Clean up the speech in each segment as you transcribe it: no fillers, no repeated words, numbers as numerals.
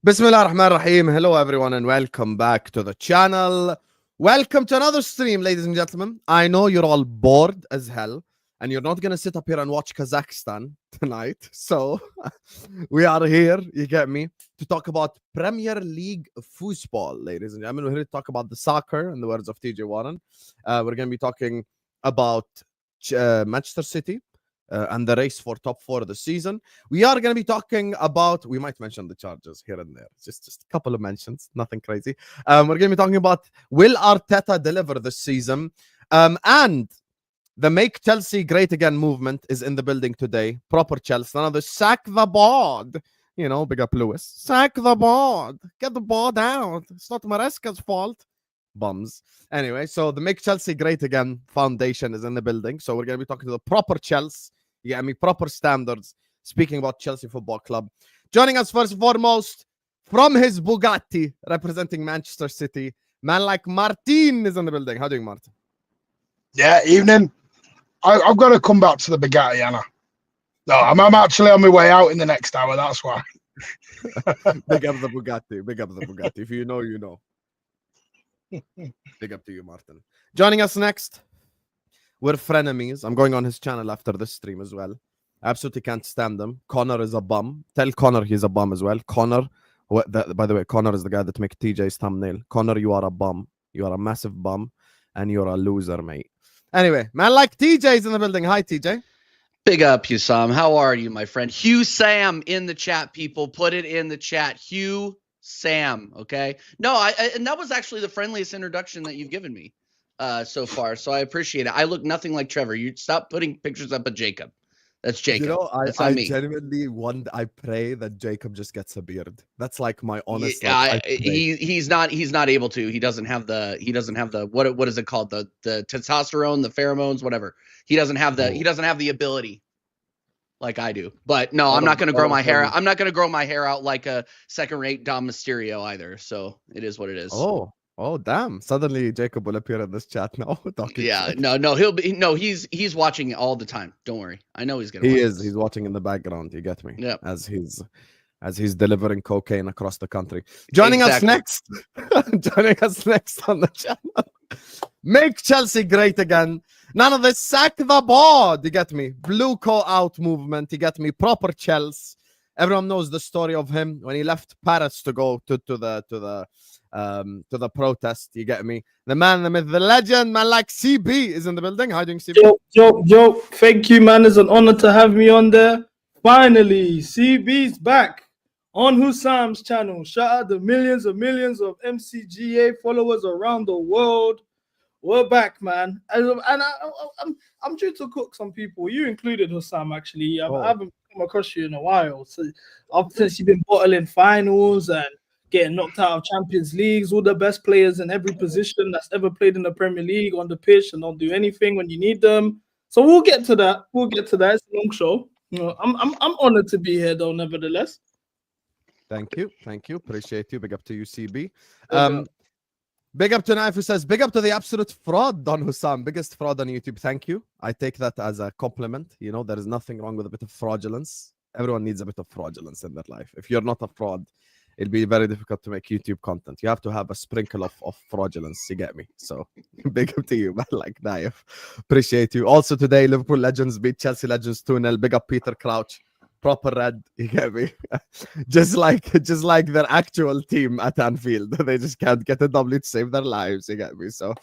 Bismillah ar-Rahman ar-Rahim. Hello everyone and welcome back to the channel. Welcome to another stream, ladies and gentlemen. I know you're all bored as hell and you're not going to sit up here and watch Kazakhstan tonight. So we are here, you get me, to talk about Premier League football, ladies and gentlemen. We're here to talk about the soccer, in the words of TJ Warren. We're going to be talking about Manchester City. And the race for top 4 of the season. We are going to be talking about, we might mention the Chargers here and there, just a couple of mentions, nothing crazy. We're going to be talking about, will Arteta deliver this season? And the Make Chelsea Great Again movement is in the building today. Proper Chelsea. None of the sack the board. You know, big up Lewis. Sack the board. Get the board out. It's not Maresca's fault. Bums. Anyway, so the Make Chelsea Great Again Foundation is in the building. So we're going to be talking to the proper Chelsea. Yeah, I mean, proper standards. Speaking about Chelsea Football Club. Joining us first and foremost, from his Bugatti, representing Manchester City, man like Martin is in the building. How are you doing, Martin? Yeah, evening. I've got to come back to the Bugatti, Anna. No, I'm actually on my way out in the next hour, that's why. Big up the Bugatti. Big up the Bugatti. If you know, you know. Big up to you, Martin. Joining us next, we're frenemies. I'm going on his channel after this stream as well. I absolutely can't stand him. Connor is a bum. Tell Connor he's a bum as well. Connor, by the way, Connor is the guy that makes TJ's thumbnail. Connor, you are a bum. You are a massive bum. And you're a loser, mate. Anyway, man like TJ's in the building. Hi, TJ. Big up, Hussam. How are you, my friend? Hugh Sam in the chat, people. Put it in the chat. Hugh Sam, okay? No, and that was actually the friendliest introduction that you've given me so far, so I appreciate it. I look nothing like Trevor. You stop putting pictures up of Jacob. That's Jacob. You know, I genuinely I pray that Jacob just gets a beard. That's like my honest. He's not able to. He doesn't have the what is it called? The testosterone, the pheromones, whatever. He doesn't have the ability like I do. But no, I'm not going to grow my hair. I'm not going to grow my hair out like a second-rate Dom Mysterio either. So it is what it is. Oh, damn. Suddenly Jacob will appear in this chat now. He's watching all the time. Don't worry. I know he's going to He's watching in the background, you get me? Yeah. As he's delivering cocaine across the country. Joining us next on the channel. Make Chelsea great again. None of this sack the board. You get me? Blueco out movement. You get me? Proper Chelsea. Everyone knows the story of him when he left Paris to go to the protest. You get me? The man, the myth, the legend, man like CB is in the building. How are you doing, CB? Yo. Thank you, man. It's an honor to have me on there. Finally, CB's back on Hussam's channel. Shout out the millions of MCGA followers around the world. We're back, man. And I'm due to cook some people. You included, Hussam, actually. I haven't come across you in a while. So since you've been bottling finals and getting knocked out of Champions Leagues, all the best players in every position that's ever played in the Premier League on the pitch and don't do anything when you need them. So we'll get to that. It's a long show. You know, I'm honored to be here, though, nevertheless. Thank you. Appreciate you. Big up to you, CB. Big up to Naif, who says, big up to the absolute fraud, Don Hussam. Biggest fraud on YouTube. Thank you. I take that as a compliment. You know, there is nothing wrong with a bit of fraudulence. Everyone needs a bit of fraudulence in their life. If you're not a fraud, it'll be very difficult to make YouTube content. You have to have a sprinkle of fraudulence. You get me? So big up to you, man. Like Naif. Appreciate you. Also today, Liverpool Legends beat Chelsea Legends 2-0. Big up Peter Crouch. Proper red, you get me? just like their actual team at Anfield. They just can't get a W to save their lives, you get me? So,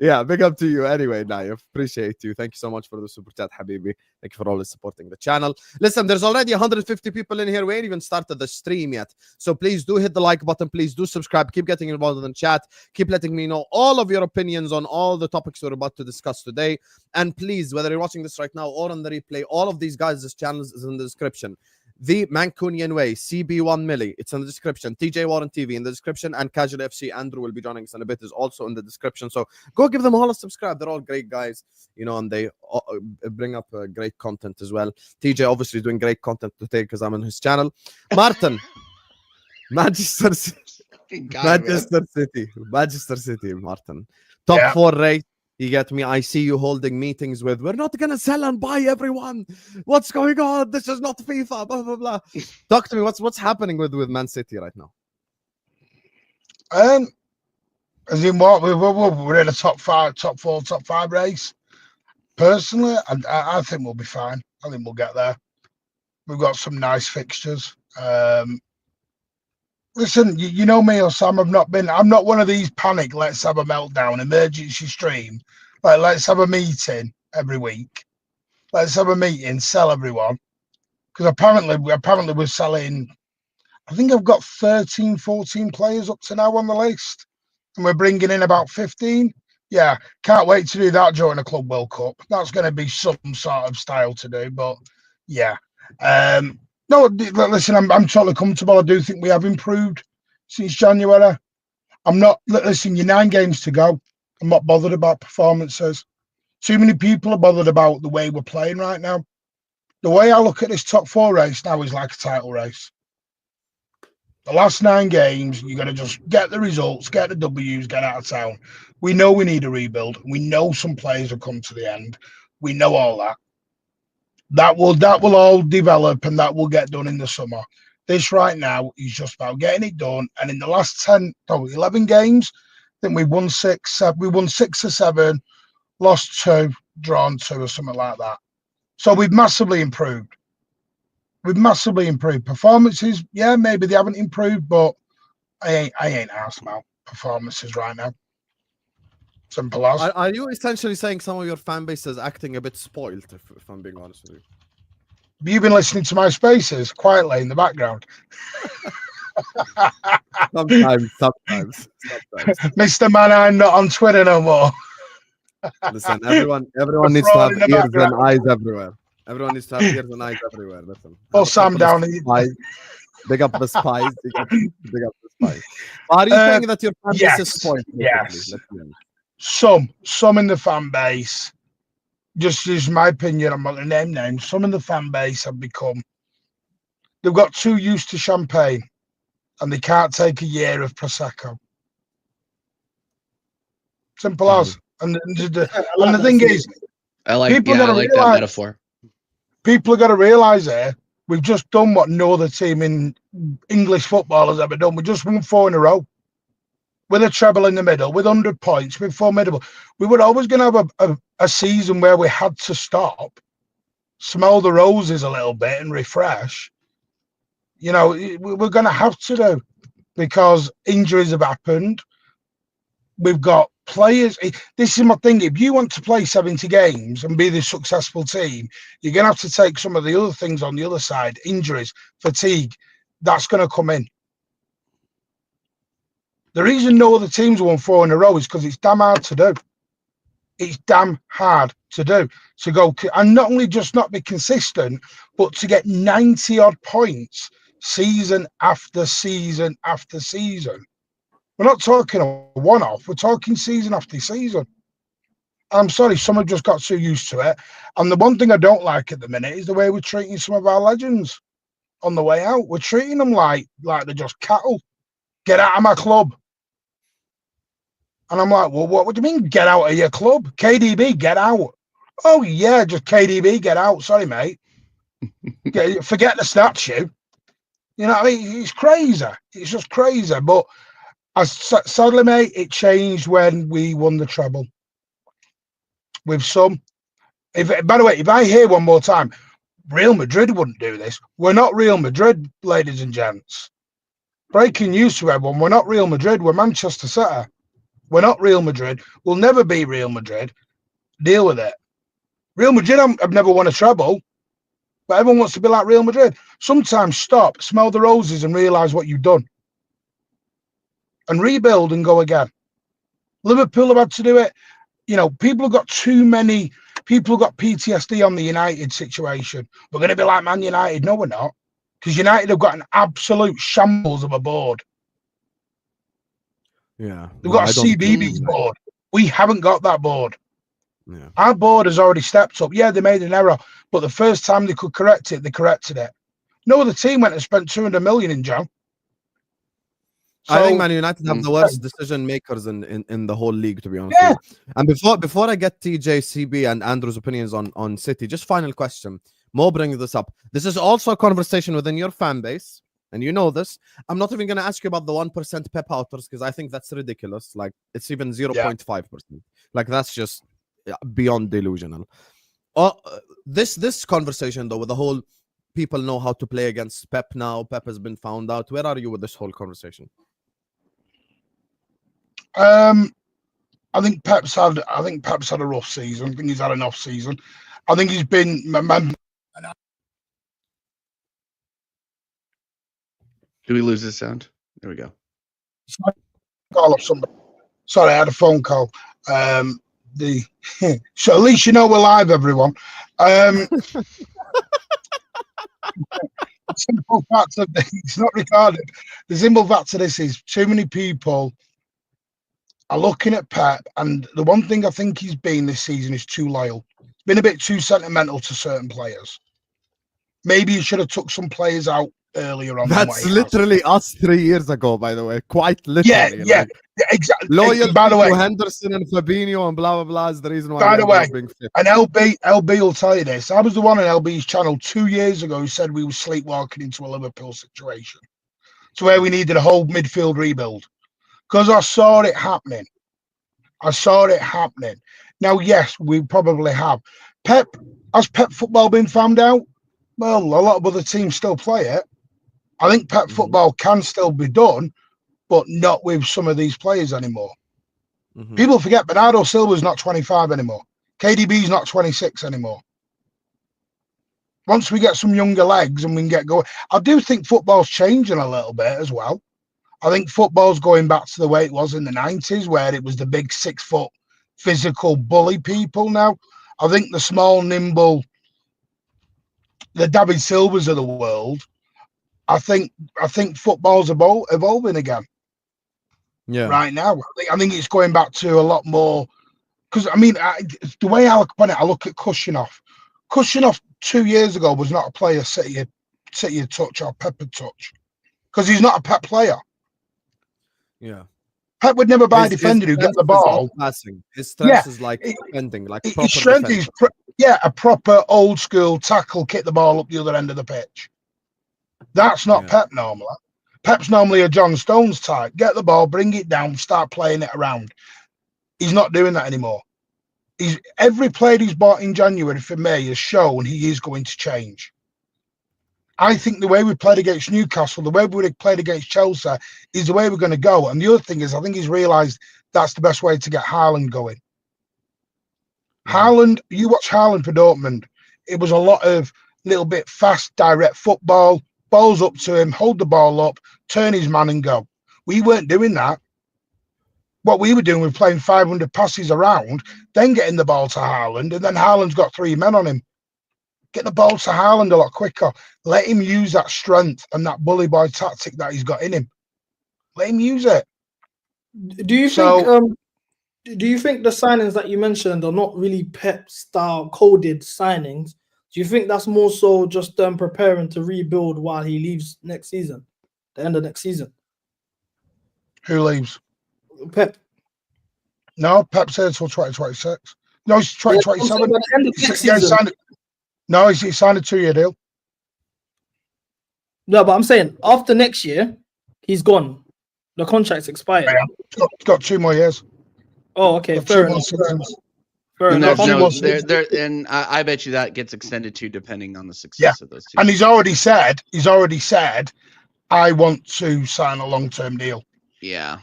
yeah, big up to you. Anyway, Naif, appreciate you. Thank you so much for the super chat, Habibi. Thank you for always supporting the channel. Listen, there's already 150 people in here. We ain't even started the stream yet. So please do hit the like button. Please do subscribe. Keep getting involved in the chat. Keep letting me know all of your opinions on all the topics we're about to discuss today. And please, whether you're watching this right now or on the replay, all of these guys' channels is in the description. The Mancunian Way, CB1 Millie, it's in the description. TJ Warren TV in the description, and Casual FC Andrew will be joining us in a bit, is also in the description. So go give them all a subscribe. They're all great guys, you know, and they bring up great content as well. TJ obviously doing great content today because I'm on his channel. Martin, Manchester City, Martin. Top 4 race. You get me? I see you holding meetings with, we're not going to sell and buy everyone. What's going on? This is not FIFA, blah, blah, blah. Talk to me. What's happening with Man City right now? As in what? We're in a top 4, top 5 race. Personally, I think we'll be fine. I think we'll get there. We've got some nice fixtures. Listen, you know me or Sam. I'm not one of these panic. Let's have a meltdown, emergency stream. Like let's have a meeting every week. Let's have a meeting, sell everyone. Because apparently we're selling. I think I've got 13, 14 players up to now on the list, and we're bringing in about 15. Yeah, can't wait to do that during a Club World Cup. That's going to be some sort of style to do, but yeah. No, listen, I'm totally comfortable. I do think we have improved since January. I'm not, listen, you're 9 games to go. I'm not bothered about performances. Too many people are bothered about the way we're playing right now. The way I look at this top 4 race now is like a title race. The last 9 games, you're going to just get the results, get the W's, get out of town. We know we need a rebuild. We know some players will come to the end. We know all that. That will all develop and that will get done in the summer. This right now is just about getting it done. And in the last 11 games, I think we won 6 or 7, lost 2, drawn 2 or something like that. So we've massively improved. Performances, yeah, maybe they haven't improved, but I ain't asked about performances right now. Simple as. Are you essentially saying some of your fan base is acting a bit spoiled, if I'm being honest with you? You've been listening to my spaces quietly in the background. Sometimes. Mr. Man, I'm not on Twitter no more. Listen, everyone needs to have ears and eyes everywhere. Everyone needs to have ears and eyes everywhere. Listen. Oh, Sam down. Big up the spies. Big up the spies. Are you saying that your fan base is spoiled? Yes. Some in the fan base, just is my opinion, I'm not going to name names. Some in the fan base have they've got too used to champagne and they can't take a year of Prosecco. Simple as. And the thing is, I like that metaphor. People have got to realise here, we've just done what no other team in English football has ever done. We just won 4 in a row. With a treble in the middle, with 100 points, with formidable. We were always going to have a season where we had to stop, smell the roses a little bit and refresh. You know, we're going to have to do because injuries have happened. We've got players. This is my thing. If you want to play 70 games and be the successful team, you're going to have to take some of the other things on the other side, injuries, fatigue. That's going to come in. The reason no other teams won 4 in a row is because it's damn hard to do. It's damn hard to do. To go and not only just not be consistent, but to get 90 odd points season after season after season. We're not talking a one-off. We're talking season after season. I'm sorry, some have just got too used to it. And the one thing I don't like at the minute is the way we're treating some of our legends on the way out. We're treating them like they're just cattle. Get out of my club. And I'm like, well, what do you mean get out of your club? KDB, get out. Oh, yeah, just KDB, get out. Sorry, mate. Forget the statue. You know what I mean? It's crazy. It's just crazy. But sadly, mate, it changed when we won the treble. With some. By the way, if I hear one more time, Real Madrid wouldn't do this. We're not Real Madrid, ladies and gents. Breaking news to everyone, we're not Real Madrid. We're Manchester City. We're not Real Madrid. We'll never be Real Madrid. Deal with it. Real Madrid have never won a treble, but everyone wants to be like Real Madrid. Sometimes stop, smell the roses and realise what you've done. And rebuild and go again. Liverpool have had to do it. You know, people have got PTSD on the United situation. We're going to be like Man United. No, we're not. Because United have got an absolute shambles of a board. Yeah. They've got a CBBS board. We haven't got that board. Yeah. Our board has already stepped up. Yeah, they made an error, but the first time they could correct it, they corrected it. No other team went and spent 200 million in Jan. So, I think Man United have the worst decision makers in the whole league, to be honest. Yeah. And before I get TJ, CB, and Andrew's opinions on City, just final question. Mo brings this up. This is also a conversation within your fan base. and you know this. I'm not even going to ask you about the 1% Pep outers because I think that's ridiculous. Like it's even 0.5%. Like that's just beyond delusional. This conversation though, with the whole people know how to play against Pep now. Pep has been found out. Where are you with this whole conversation? I think Pep's had a rough season. I think he's had an off season. I think he's been. Do we lose this sound? There we go. Call up somebody. Sorry, I had a phone call. So at least you know we're live, everyone. Simple fact of this, it's not recorded. The simple fact of this is too many people are looking at Pep, and the one thing I think he's been this season is too loyal. Been a bit too sentimental to certain players. Maybe he should have took some players out earlier on. That's literally us 3 years ago, by the way. Quite literally. Yeah, exactly. Loyal by the way, to Henderson and Fabinho and blah blah blah is the reason why. By the way, being fit. and LB will tell you this. I was the one on LB's channel 2 years ago who said we were sleepwalking into a Liverpool situation, to where we needed a whole midfield rebuild, because I saw it happening. Now, yes, we probably have. Has Pep football been found out? Well, a lot of other teams still play it. I think Pep football can still be done, but not with some of these players anymore. People forget Bernardo Silva's not 25 anymore. KDB's not 26 anymore. Once we get some younger legs and we can get going, I do think football's changing a little bit as well. I think football's going back to the way it was in the 90s, where it was the big 6 foot physical bully people now. I think the small, nimble, the David Silvas of the world, I think football's evolving again. Yeah. Right now, I think it's going back to a lot more. Because I mean, the way I look at Kushinov. Kushinov 2 years ago was not a player City touch or Pep touch, because he's not a Pep player. Yeah. Pep would never buy a defender who gets the ball. Passing. His strength is like defending, like proper his strength defending. is a proper old school tackle, kick the ball up the other end of the pitch. That's not Pep normally. Pep's normally a John Stones type. Get the ball, bring it down, start playing it around. He's not doing that anymore. Every player he's bought in January for me has shown he is going to change. I think the way we played against Newcastle, the way we would have played against Chelsea, is the way we're going to go. And the other thing is, I think he's realised that's the best way to get Haaland going. Haaland, you watch Haaland for Dortmund, it was a lot of little bit fast, direct football, balls up to him, hold the ball up, turn his man and go. We weren't doing that. What we were doing was playing 500 passes around, then getting the ball to Haaland, and then Haaland's got 3 men on him. Get the ball to Haaland a lot quicker. Let him use that strength and that bully boy tactic that he's got in him. Let him use it. Do you think the signings that you mentioned are not really Pep style coded signings? Do you think that's more so just them preparing to rebuild while he leaves next season, the end of next season? Who leaves? Pep. No, Pep said until 2026. No, it's 2027. He signed a 2-year deal. No, but I'm saying after next year, he's gone. The contract's expired. Yeah, he's got 2 more years. Oh, okay. Fair enough. And I bet you that gets extended too, depending on the success of those two. And he's already said, I want to sign a long-term deal. Yeah.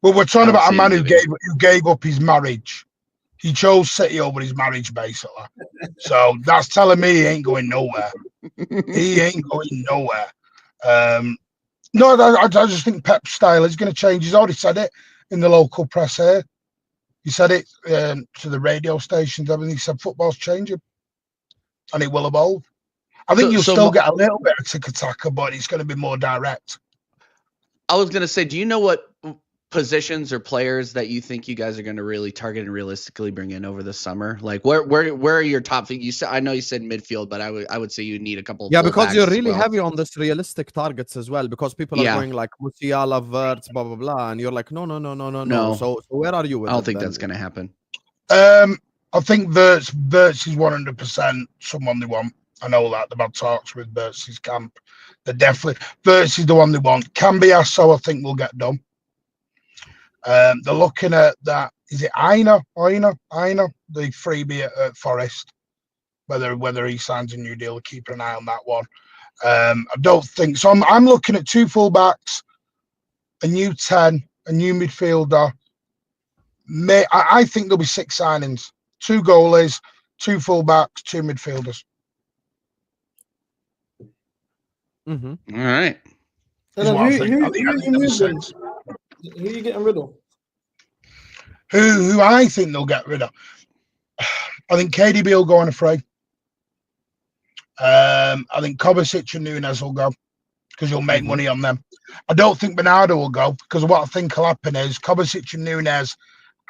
Well, we're talking about a man who gave up his marriage. He chose City over his marriage, basically. So that's telling me he ain't going nowhere. He ain't going nowhere. No, I just think Pep's style is going to change. He's already said it in the local press here. He said it to the radio stations. Everything. He said football's changing, and it will evolve. I think you'll still get a little bit of tiki-taka, but it's going to be more direct. I was going to say, do you know what positions or players that you think you guys are going to really target and realistically bring in over the summer? Like where are your top? You said, I know you said midfield, but I would say you need a couple. Yeah, because you're really heavy on this realistic targets as well. Because people are going like Musiala, Wirtz, blah blah blah, and you're like, no. So where are you with I don't think that's going to happen. I think Wirtz is 100% someone they want. I know that they've had talks with Bert's camp. They're definitely Bert's is the one they want. Cambiasso, I think, will get done. They're looking at that. Is it Aina, the freebie at Forest? Whether he signs a new deal, keep an eye on that one. I don't think so. I'm looking at 2 fullbacks, a new 10, a new midfielder. I think there'll be 6 signings: 2 goalies, 2 fullbacks, 2 midfielders. Mm-hmm. All right. Is what I think. I think there'll be 6. Who are you getting rid of? Who I think they'll get rid of? I think KDB will go on a free. I think Kovacic and Nunes will go because you'll make money on them. I don't think Bernardo will go because what I think will happen is Kovacic and Nunes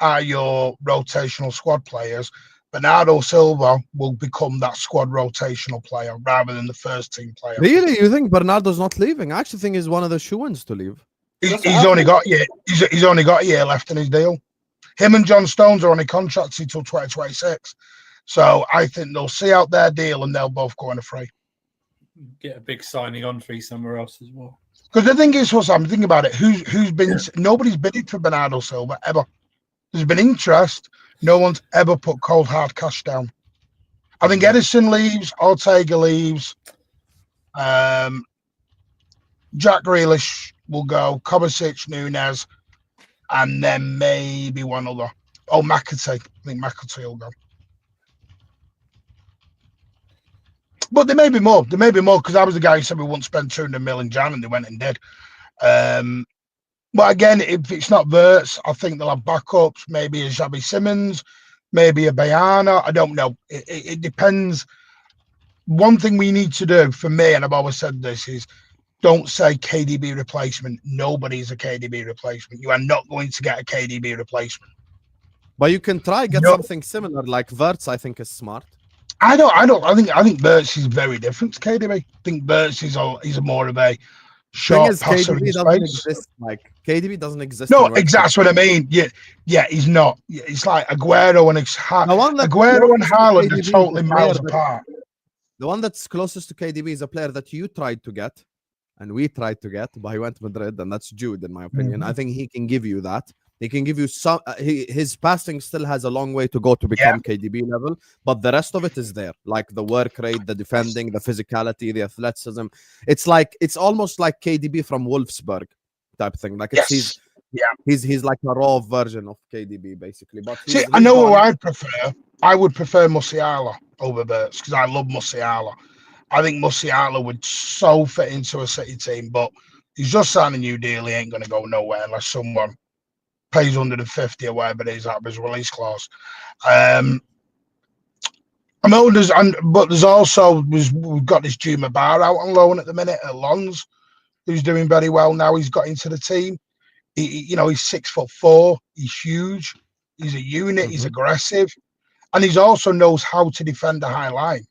are your rotational squad players. Bernardo Silva will become that squad rotational player rather than the first team player. Really? You think Bernardo's not leaving? I actually think he's one of the shoo-ins to leave. He's only got a year left in his deal. Him and John Stones are only contracted till 2026. So I think they'll see out their deal and they'll both go on a free. Get a big signing on fee somewhere else as well. Because the thing is, I'm thinking about it. Who's been? Nobody's bidded for Bernardo Silva ever. There's been interest. No one's ever put cold hard cash down. I think Edison leaves. Ortega leaves. Jack Grealish will go. Kovacic, Nunes, and then maybe one other. Oh, McAtee. I think McAtee will go. But there may be more. There may be more because I was the guy who said we wouldn't spend 200 million Jan, and they went and did. But again, if it's not Verts, I think they'll have backups. Maybe a Xabi Simmons, maybe a Bayana. I don't know. It depends. One thing we need to do for me, and I've always said this, is don't say KDB replacement. Nobody's a KDB replacement. You are not going to get a KDB replacement. But you can try get something similar, like Verts. I think is smart. I think Bert's is very different to KDB. I think Bert's is a more of a short passer in space. Like KDB doesn't exist. No, that's what I mean. Yeah, he's not. It's like Aguero and Haaland are totally miles apart. The one that's closest to KDB is a player that you tried to get, and we tried to get, but he went to Madrid, and that's Jude, in my opinion. I think he can give you that. He can give you some. His passing still has a long way to go to become KDB level, but the rest of it is there. Like the work rate, the defending, the physicality, the athleticism. It's almost like KDB from Wolfsburg type thing. Like he's like a raw version of KDB basically. But I know who I'd prefer. I would prefer Musiala over Bert's because I love Musiala. I think Musiala would so fit into a City team, but he's just signed a new deal. He ain't going to go nowhere unless someone pays under the 50 or whatever it is out of his release clause. I know there's also we've got this Juma Bar out on loan at the minute at Lons, who's doing very well now. He's got into the team. He's 6'4". He's huge. He's a unit. He's aggressive, and he also knows how to defend a high line.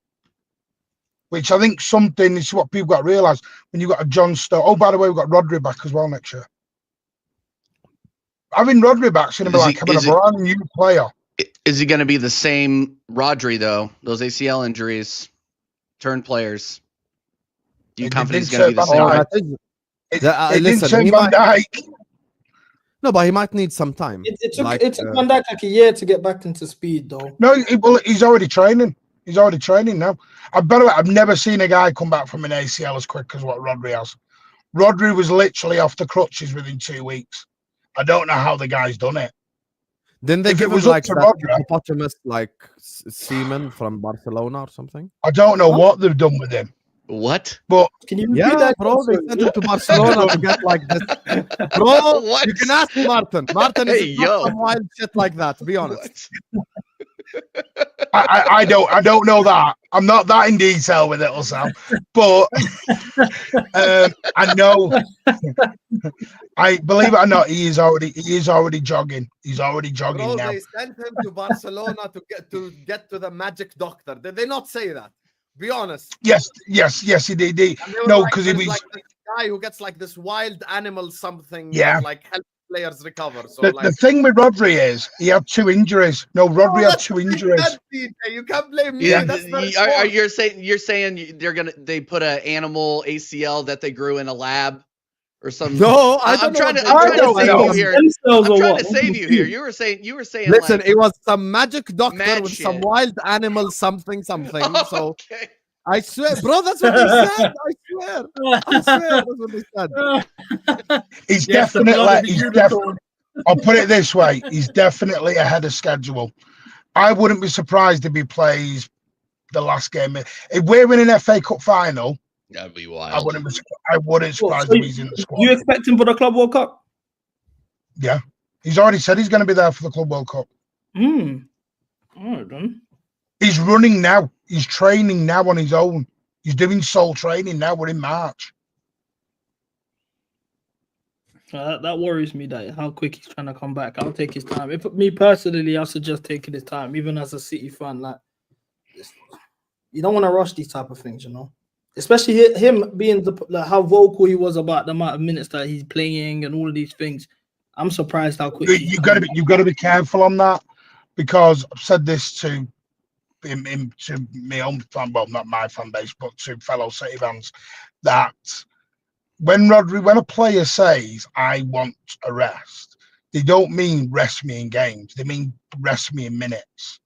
Which I think something is what people got to realise when you've got a John Stones. Oh, by the way, we've got Rodri back as well next year. Having Rodri back's going to be like having a brand new player. Is he going to be the same Rodri, though? Those ACL injuries, turn players. You confident he's going to be the same? Listen, Van Dijk. No, but he might need some time. It took Van Dijk like a year to get back into speed, though. No, he's already training. He's already training now. By the way, I've never seen a guy come back from an ACL as quick as what Rodri has. Rodri was literally off the crutches within 2 weeks. I don't know how the guy's done it. Didn't they give him like that hippopotamus like semen from Barcelona or something? I don't know what they've done with him. What? But can you repeat that? Bro, they sent him to Barcelona to get like this. Bro, what? You can ask Martin. Martin is some wild shit like that, to be honest. I don't know that. I'm not that in detail with it, Osam. But I know. I believe it or not, he is already jogging. He's already jogging Bro, now. They sent him to Barcelona to get to the magic doctor. Did they not say that? Be honest. Yes, he did. No, because he was like this guy who gets like this wild animal something. Yeah. Like help players recover. So The thing with Rodri is he had 2 injuries. No, Rodri had 2 injuries. You can't blame me. Yeah, That's very are small. you're saying they put an animal ACL that they grew in a lab or some? No, I don't I'm know trying what to they I'm do. trying to don't save know. you here. Stem cells I'm or trying what? to save you here. You were saying Listen, like it was some magic doctor mad with some shit. wild animal something. So Okay. I swear, bro, that's what they said. I swear, that's what they said. He's Yes, the blood definitely of the unicorn. I'll put it this way, he's definitely ahead of schedule. I wouldn't be surprised if he plays the last game. If we're in an FA Cup final, That'd be I wild. wouldn't be surprised So if he's in the squad. you expect him for the Club World Cup? Yeah. He's already said he's going to be there for the Club World Cup. All right, then. He's running now. He's training now on his own. He's doing sole training now. We're in March. That worries me, that how quick he's trying to come back. I'll take his time. If me personally, I suggest taking his time, even as a City fan. Like, you don't want to rush these type of things, you know. Especially him being how vocal he was about the amount of minutes that he's playing and all of these things. I'm surprised how quick You've got to be careful on that, because I've said this to my own fan, well, not my fan base, but to fellow City fans, that when a player says I want a rest, they don't mean rest me in games. They mean rest me in minutes.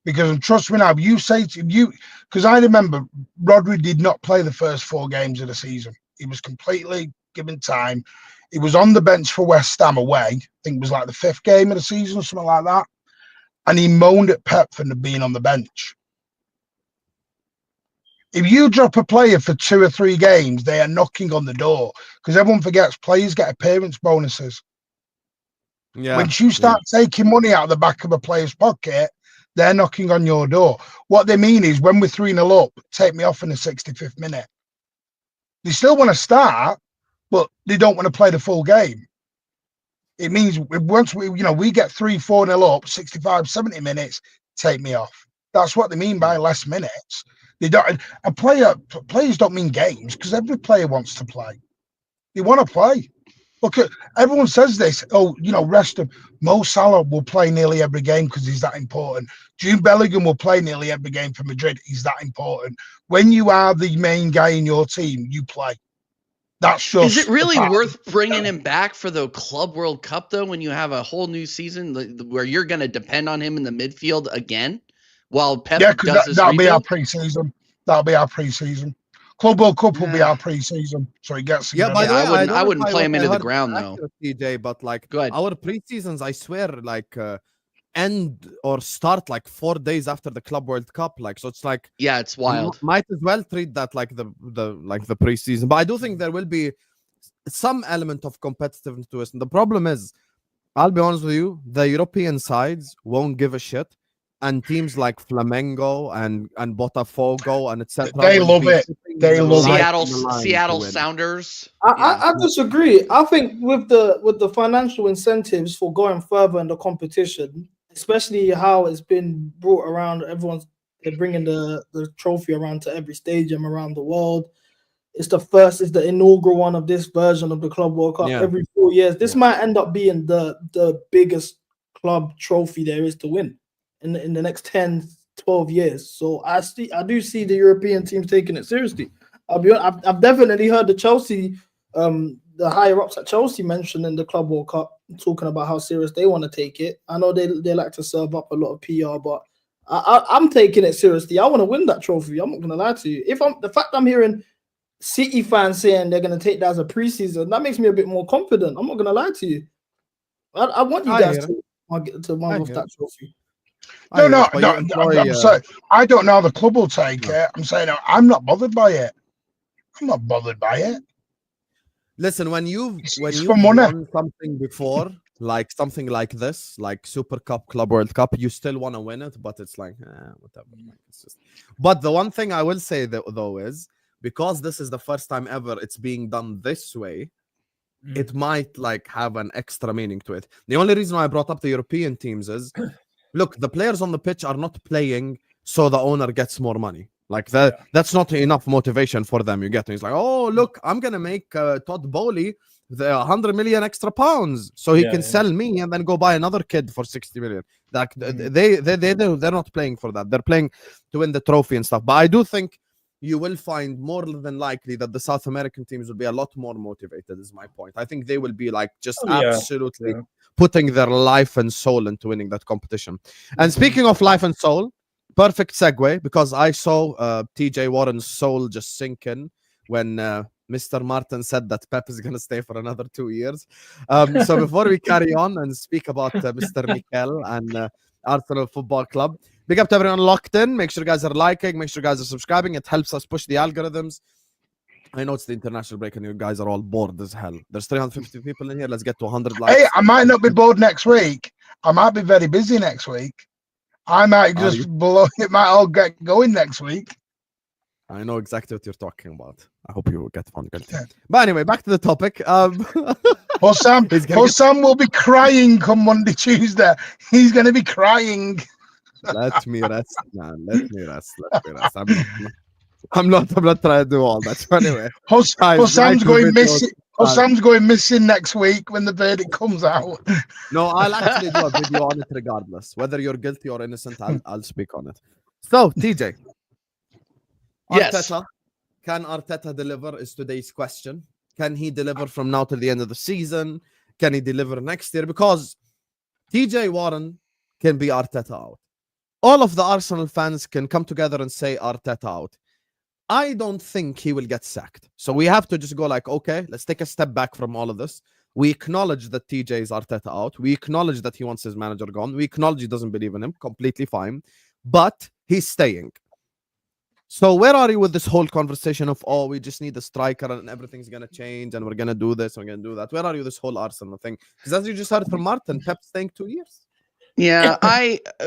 Because trust me now, if you say to you, because I remember Rodri did not play the first 4 games of the season. He was completely given time. He was on the bench for West Ham away. I think it was like the 5th game of the season or something like that. And he moaned at Pep for being on the bench. If you drop a player for 2 or 3 games, they are knocking on the door, because everyone forgets players get appearance bonuses. Yeah. Once you start taking money out of the back of a player's pocket, they're knocking on your door. What they mean is, when we're 3-0 up, take me off in the 65th minute. They still want to start, but they don't want to play the full game. It means once we get 3-4-0 up, 65, 70 minutes, take me off. That's what they mean by less minutes. They don't. Players don't mean games, because every player wants to play. They want to play. Look, everyone says this. Oh, rest him. Mo Salah will play nearly every game because he's that important. Jude Bellingham will play nearly every game for Madrid. He's that important. When you are the main guy in your team, you play. That's just. Is it really worth bringing him back for the Club World Cup, though, when you have a whole new season where you're going to depend on him in the midfield again while Pep does his that'll be our rebuild? pre-season. That'll be our pre-season. Club World Cup will be our pre-season, so he gets. Yeah, by the way, I wouldn't play him into the ground though. TJ, but like Go ahead. our pre-seasons, I swear, like end or start like 4 days after the Club World Cup. Like, so it's like, Yeah, it's wild. Might as well treat that like the pre-season. But I do think there will be some element of competitiveness to it. And the problem is, I'll be honest with you, the European sides won't give a shit. And teams like Flamengo and Botafogo and etc. They love it. They love it. Seattle Sounders. I disagree. I think with the financial incentives for going further in the competition, especially how it's been brought around, they're bringing the trophy around to every stadium around the world. It's the inaugural one of this version of the Club World Cup every 4 years. This might end up being the biggest club trophy there is to win in the next 10, 12 years. So I do see the European teams taking it seriously. I've definitely heard the Chelsea, the higher ups at Chelsea mentioned in the Club World Cup, talking about how serious they want to take it. I know they like to serve up a lot of PR, but I'm taking it seriously. I want to win that trophy. I'm not gonna lie to you. The fact I'm hearing City fans saying they're gonna take that as a preseason, that makes me a bit more confident. I'm not gonna lie to you. I want you guys to run with that trophy. No. I'm sorry. I don't know how the club will take it. I'm saying I'm not bothered by it. I'm not bothered by it. Listen, when you've for money. won something before, like something like this, like Super Cup, Club World Cup, you still want to win it, but it's like whatever. It's just... But the one thing I will say though is, because this is the first time ever it's being done this way, it might like have an extra meaning to it. The only reason why I brought up the European teams is, look, the players on the pitch are not playing so the owner gets more money. Like that's not enough motivation for them. You get me? It's like, oh look, I'm gonna make Todd Bowley the 100 million extra pounds so he can sell me and then go buy another kid for 60 million. Like they're not playing for that. They're playing to win the trophy and stuff. But I do think you will find more than likely that the South American teams will be a lot more motivated, is my point. I think they will be like just absolutely putting their life and soul into winning that competition. And speaking of life and soul, perfect segue, because I saw TJ Warren's soul just sink in when Mr. Martin said that Pep is going to stay for another 2 years. So before we carry on and speak about Mr. Mikel and Arsenal Football Club, big up to everyone locked in. Make sure you guys are liking. Make sure you guys are subscribing. It helps us push the algorithms. I know it's the international break and you guys are all bored as hell. There's 350 people in here. Let's get to 100 likes. Hey, I might not be bored next week. I might be very busy next week. I might just blow. It might all get going next week. I know exactly what you're talking about. I hope you get fun. But anyway, back to the topic. Sam will be crying come Monday, Tuesday. He's going to be crying. Let me rest, man. Let me rest. I'm not trying to do all that. So anyway, Sam's going missing. Sam's going missing next week when the verdict comes out. No, I'll actually do a video on it regardless. Whether you're guilty or innocent, I'll speak on it. So, TJ. Yes. Can Arteta deliver is today's question. Can he deliver from now to the end of the season? Can he deliver next year? Because TJ Warren can be Arteta out. All of the Arsenal fans can come together and say Arteta out. I don't think he will get sacked. So we have to just go like, okay, let's take a step back from all of this. We acknowledge that TJ is Arteta out. We acknowledge that he wants his manager gone. We acknowledge he doesn't believe in him. Completely fine. But he's staying. So where are you with this whole conversation of, oh, we just need a striker and everything's going to change and we're going to do this and we're going to do that? Where are you this whole Arsenal thing? Because as you just heard from Martin, Pep's staying 2 years. Yeah,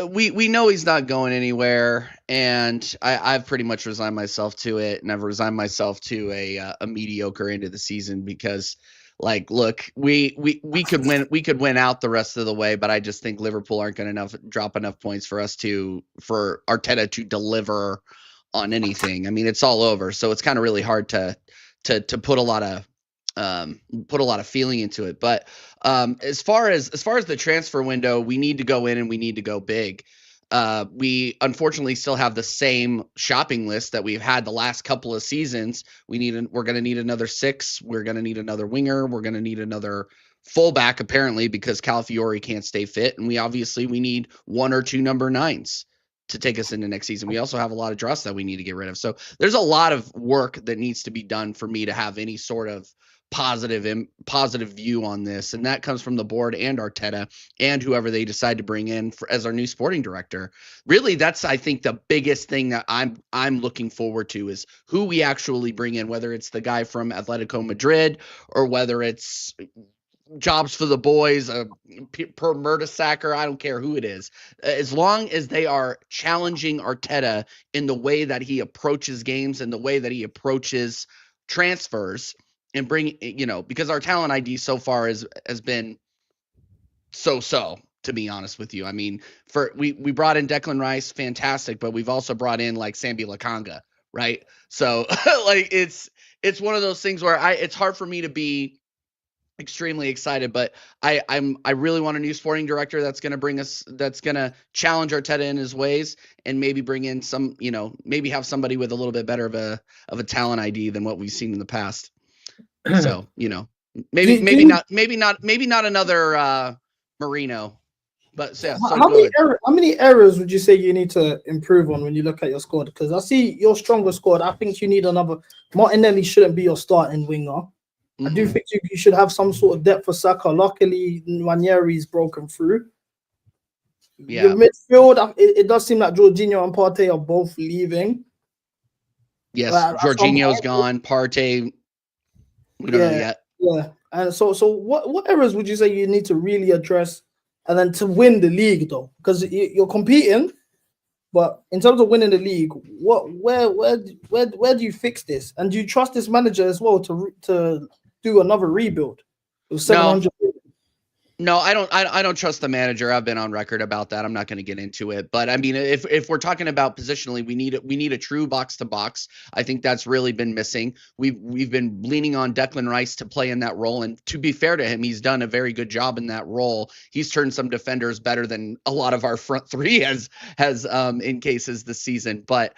we know he's not going anywhere, and I've pretty much resigned myself to it, and I've resigned myself to a mediocre end of the season because, like, look, we could win out the rest of the way, but I just think Liverpool aren't going to drop enough points for Arteta to deliver on anything. I mean, it's all over, so it's kind of really hard to put a lot of feeling into it. But as far as the transfer window, we need to go in and we need to go big. We unfortunately still have the same shopping list that we've had the last couple of seasons. We're going to need another 6. We're going to need another winger. We're going to need another fullback, apparently, because Calafiori can't stay fit. And we need 1 or 2 number 9s to take us into next season. We also have a lot of dross that we need to get rid of. So there's a lot of work that needs to be done for me to have any sort of positive view on this, and that comes from the board and Arteta and whoever they decide to bring in as our new sporting director. Really, that's, I think, the biggest thing that I'm looking forward to is who we actually bring in, whether it's the guy from Atletico Madrid or whether it's jobs for the boys, per Mertesacker, I don't care who it is. As long as they are challenging Arteta in the way that he approaches games and the way that he approaches transfers, and bring, because our talent ID so far has been so, to be honest with you. I mean, we brought in Declan Rice, fantastic, but we've also brought in like Sambi Lakanga, right? So like it's one of those things where it's hard for me to be extremely excited, but I really want a new sporting director that's going to challenge Arteta in his ways and maybe bring in some, maybe have somebody with a little bit better of a talent ID than what we've seen in the past. So, maybe not another Marino, but yeah. How many errors would you say you need to improve on when you look at your squad? Because I see your stronger squad. I think you need another. Martinelli shouldn't be your starting winger. Mm-hmm. I do think you should have some sort of depth for Saka. Luckily, Nwaneri's broken through. Yeah. Your midfield, it does seem like Jorginho and Partey are both leaving. Yes, Jorginho's gone. Partey, we don't know yet. Yeah, and so what errors would you say you need to really address, and then to win the league though? Because you're competing, but in terms of winning the league, where do you fix this? And do you trust this manager as well to do another rebuild with 700? No, I don't trust the manager. I've been on record about that. I'm not going to get into it. But I mean, if we're talking about positionally, we need a true box to box. I think that's really been missing. We've been leaning on Declan Rice to play in that role, and to be fair to him, he's done a very good job in that role. He's turned some defenders better than a lot of our front three has in cases this season. But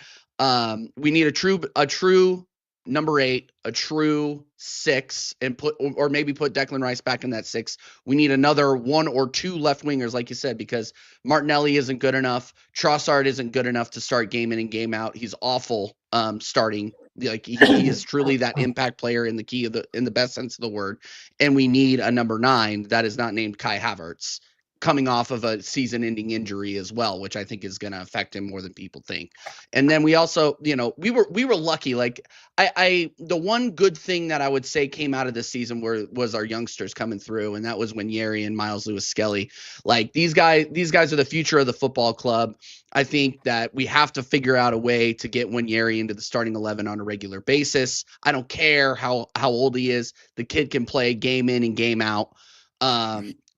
we need a true number 8, a true 6, and or maybe put Declan Rice back in that 6. We need another 1 or 2 left wingers, like you said, because Martinelli isn't good enough. Trossard isn't good enough to start game in and game out. He's awful starting. Like he is truly that impact player in the best sense of the word. And we need a number 9 that is not named Kai Havertz, coming off of a season-ending injury as well, which I think is going to affect him more than people think. And then we also, we were lucky. Like the one good thing that I would say came out of this season was our youngsters coming through, and that was Nwaneri and Miles Lewis-Skelly. Like these guys are the future of the football club. I think that we have to figure out a way to get Nwaneri into the starting 11 on a regular basis. I don't care how old he is. The kid can play game in and game out.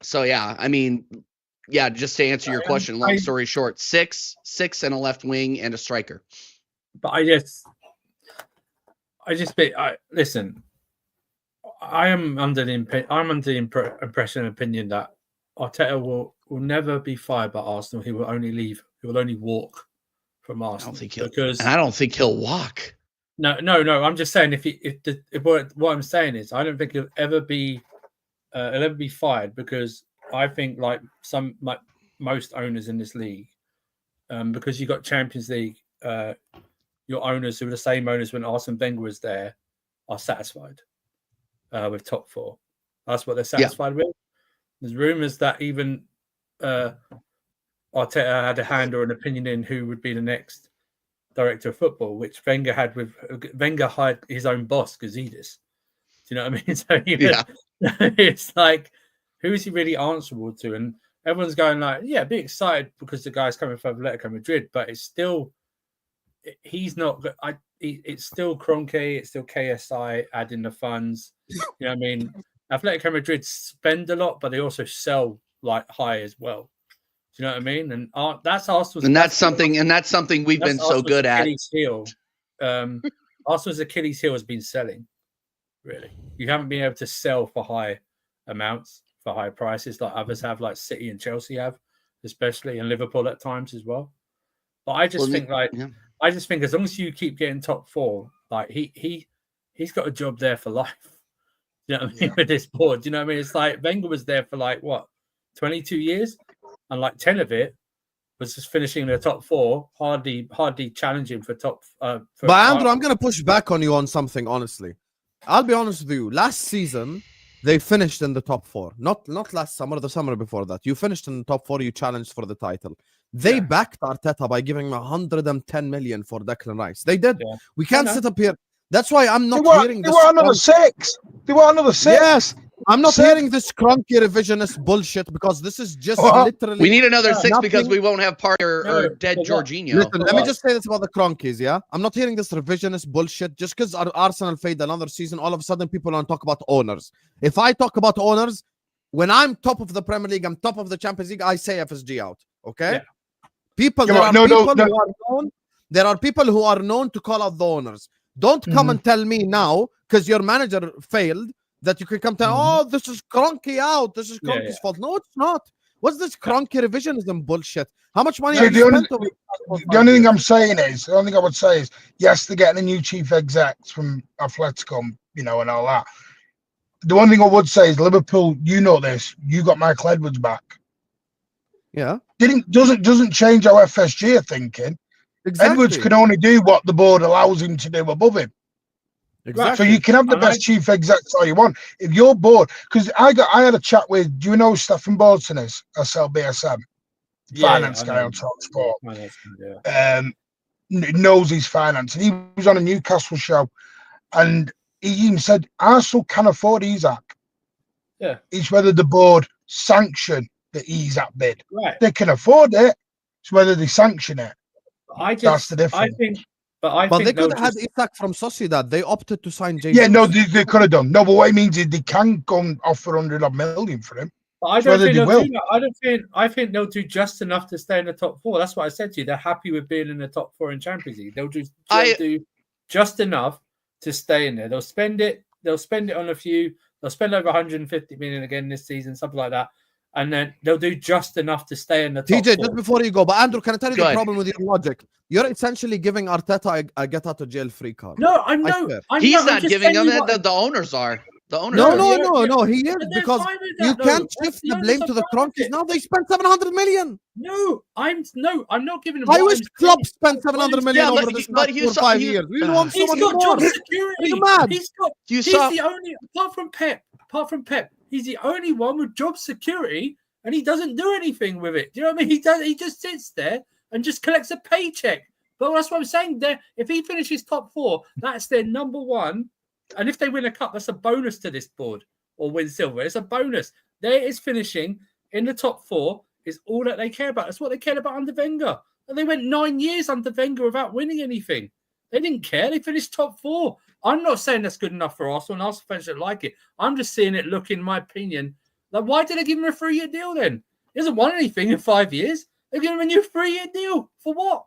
So yeah, I mean, yeah, just to answer your question, long story short, 6 and a left wing and a striker. But listen, I'm under the impression and opinion that Arteta will never be fired by Arsenal. He will only leave. He will only walk from Arsenal. I don't think he'll walk. No. I'm just saying what I'm saying is I don't think he'll ever be fired, because I think like most owners in this league, because you got Champions League, your owners who were the same owners when Arsene Wenger was there are satisfied with top 4. That's what they're satisfied with. There's rumours that even Arteta had a hand or an opinion in who would be the next director of football, which Wenger had with Wenger hired his own boss, Gazidis. Do you know what I mean? So it's like, who is he really answerable to? And everyone's going like, yeah, be excited because the guy's coming from Atletico Madrid, but it's still, he's not. It's still Kroenke, it's still KSI adding the funds. You know what I mean? Atletico Madrid spend a lot, but they also sell like high as well. Do you know what I mean? And that's Arsenal's. And that's something we've been so good at. Arsenal's Achilles heel has been selling. Really, you haven't been able to sell for high amounts, for high prices like others have, like City and Chelsea have, especially, and Liverpool at times as well. But I just think as long as you keep getting top 4, like he's got a job there for life. You know what I mean? With this board, do you know what I mean? It's like Wenger was there for like what, 22 years, and like 10 of it was just finishing in the top 4, hardly challenging for top. But Andrew, I'm gonna push back on you on something. Honestly, I'll be honest with you. Last season, they finished in the top 4. Not last summer, the summer before that. You finished in the top 4. You challenged for the title. They backed Arteta by giving him 110 million for Declan Rice. They did. Yeah. We can't sit up here. That's why I'm not hearing this. They want another 6. They want another 6. Yes. I'm not hearing this cronky revisionist bullshit, because this is just literally. We need another 6 because we won't have Parker or dead Jorginho. Listen, let me just say this about the cronkies, yeah? I'm not hearing this revisionist bullshit. Just because Arsenal failed another season, all of a sudden people want to talk about owners. If I talk about owners, when I'm top of the Premier League, I'm top of the Champions League, I say FSG out. Okay? Yeah. There are people who are known to call out the owners. Don't come and tell me now, because your manager failed, that you can come tell, this is Kroenke out. This is Cronky's fault. No, it's not. What's this Kroenke revisionism bullshit? How much money have you spent on it? The only thing I would say is, yes, they're getting a new chief execs from Atletico, and all that. The one thing I would say is Liverpool, this, you got Michael Edwards back. Yeah. Doesn't change how FSG are thinking. Exactly. Edwards can only do what the board allows him to do above him. Exactly. So you can have the best chief execs all you want. If you're bored, because I had a chat with, do you know who Stefan Bolton is? SLBSM, finance guy on TOP4. Knows his finance, and he was on a Newcastle show, and he even said Arsenal can afford Isaac. Yeah, it's whether the board sanction the Isaac bid. Right, they can afford it. It's whether they sanction it. That's the difference. But they could have had Isaac from Sociedad. They opted to sign James. Yeah, no, they could have done. No, but what it means is they can go and offer 100 million for him. But I That's don't whether think they they'll will. do that. I think they'll do just enough to stay in the top 4. That's what I said to you. They're happy with being in the top 4 in Champions League. They'll do just enough to stay in there. They'll spend it on a few. They'll spend over 150 million again this season, something like that. And then they'll do just enough to stay in the top TJ, 4. just before you go, but Andrew, can I tell you Go the ahead. problem with your logic? You're essentially giving Arteta a get out of jail free card. No, I I know. swear. He's not giving them that. The owners are. The owners No, are. no, he is, But they're because fine with you that, though. can't That's shift the the owners blame are to the fine with Cronkies. it. Now they spent 700 million. No, I'm not giving him. I what wish I'm Klopp saying. spent 700 million Yeah, over but this but last you 4 or saw- 5 you- years. We want so He's much got more. job security. Are you mad? He's You saw. the only, apart from Pep, he's the only one with job security, and he doesn't do anything with it. Do you know what I mean? He just sits there and just collects a paycheck. But that's what I'm saying. There, if he finishes top 4, that's their number 1. And if they win a cup, that's a bonus to this board, or win silver. It's a bonus. There is finishing in the top 4 is all that they care about. That's what they cared about under Wenger. And they went 9 years under Wenger without winning anything. They didn't care. They finished top 4. I'm not saying that's good enough for Arsenal, and Arsenal fans don't like it. I'm just seeing it look, in my opinion, like, why did they give him a 3-year deal then? He hasn't won anything in 5 years. They give him a new 3-year deal. For what?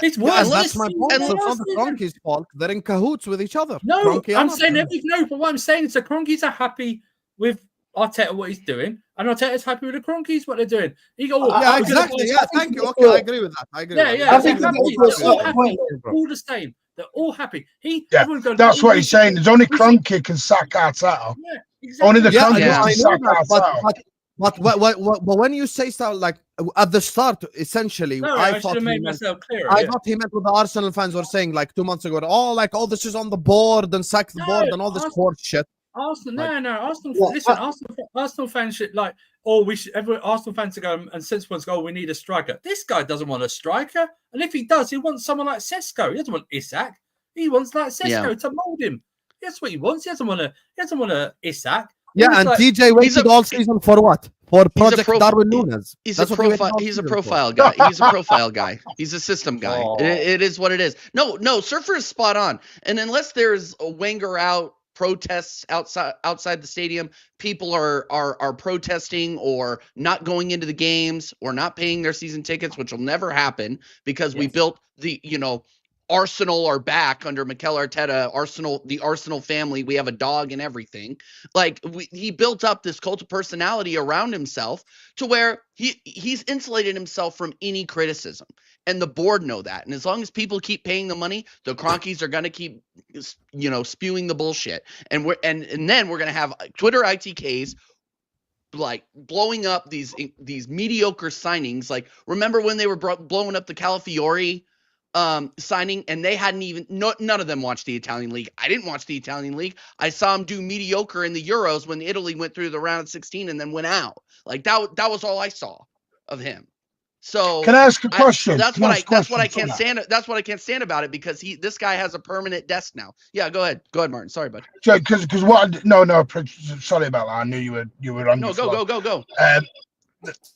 It's worse. That's my point. and So it's not the Cronkies' fault. They're in cahoots with each other. No, Kroenke I'm and saying Arteta. everything. No, but what I'm saying is the Cronkies are happy with Arteta, what he's doing, and Arteta's happy with the Cronkies, what they're doing. He go, Yeah, exactly. Yeah, thank you. Okay, I agree with that. I agree. with that. Yeah. I think They're it's happy. also They're all a happy. point. They're all the same. They're all happy. That's what he's saying. There's only Kroenke can sack Arteta. Yeah, exactly. Only the Yeah, Kroenke yeah. can I sack know that, Arteta. but when you say stuff like at the start, essentially, No, I I should thought have he made meant, myself clearer. I yeah. thought he meant what the Arsenal fans were saying like 2 months ago. Oh, this is on the board and sack the No, board and all this Arsenal- horse shit. Arsenal, no, Arsenal. Yeah, Listen, Arsenal fans should like. Arsenal fans to go and sensible ones go. We need a striker. This guy doesn't want a striker, and if he does, he wants someone like Sesko. He doesn't want Isak. He wants like Sesko to mold him. That's what he wants. He doesn't want a Isak. Yeah, He and was like- TJ waited all season for what? For Project Darwin Nunes. He's That's a what he waited profile. all He's a season for. profile guy. He's a profile guy. He's a system guy. Oh. It is what it is. No, Surfer is spot on. And unless there's a Wenger out protests outside the stadium, people are protesting or not going into the games or not paying their season tickets, which will never happen because we built the Arsenal are back under Mikel Arteta. The Arsenal family. We have a dog and everything. Like he built up this cult of personality around himself to where he's insulated himself from any criticism, and the board know that. And as long as people keep paying the money, the Cronkies are gonna keep spewing the bullshit. And then we're gonna have Twitter ITKs like blowing up these mediocre signings. Like remember when they were blowing up the Calafiori signing, and they hadn't even none of them watched the Italian league. I didn't watch the Italian league. I saw him do mediocre in the Euros when Italy went through the round of 16 and then went out. Like that was all I saw of him. So Can I ask a question? That's what I can't stand. That's what I can't stand about it, because this guy has a permanent desk now. Yeah, go ahead, Martin. Sorry, bud. Because what? No. Sorry about that. I knew you were on. No, your go.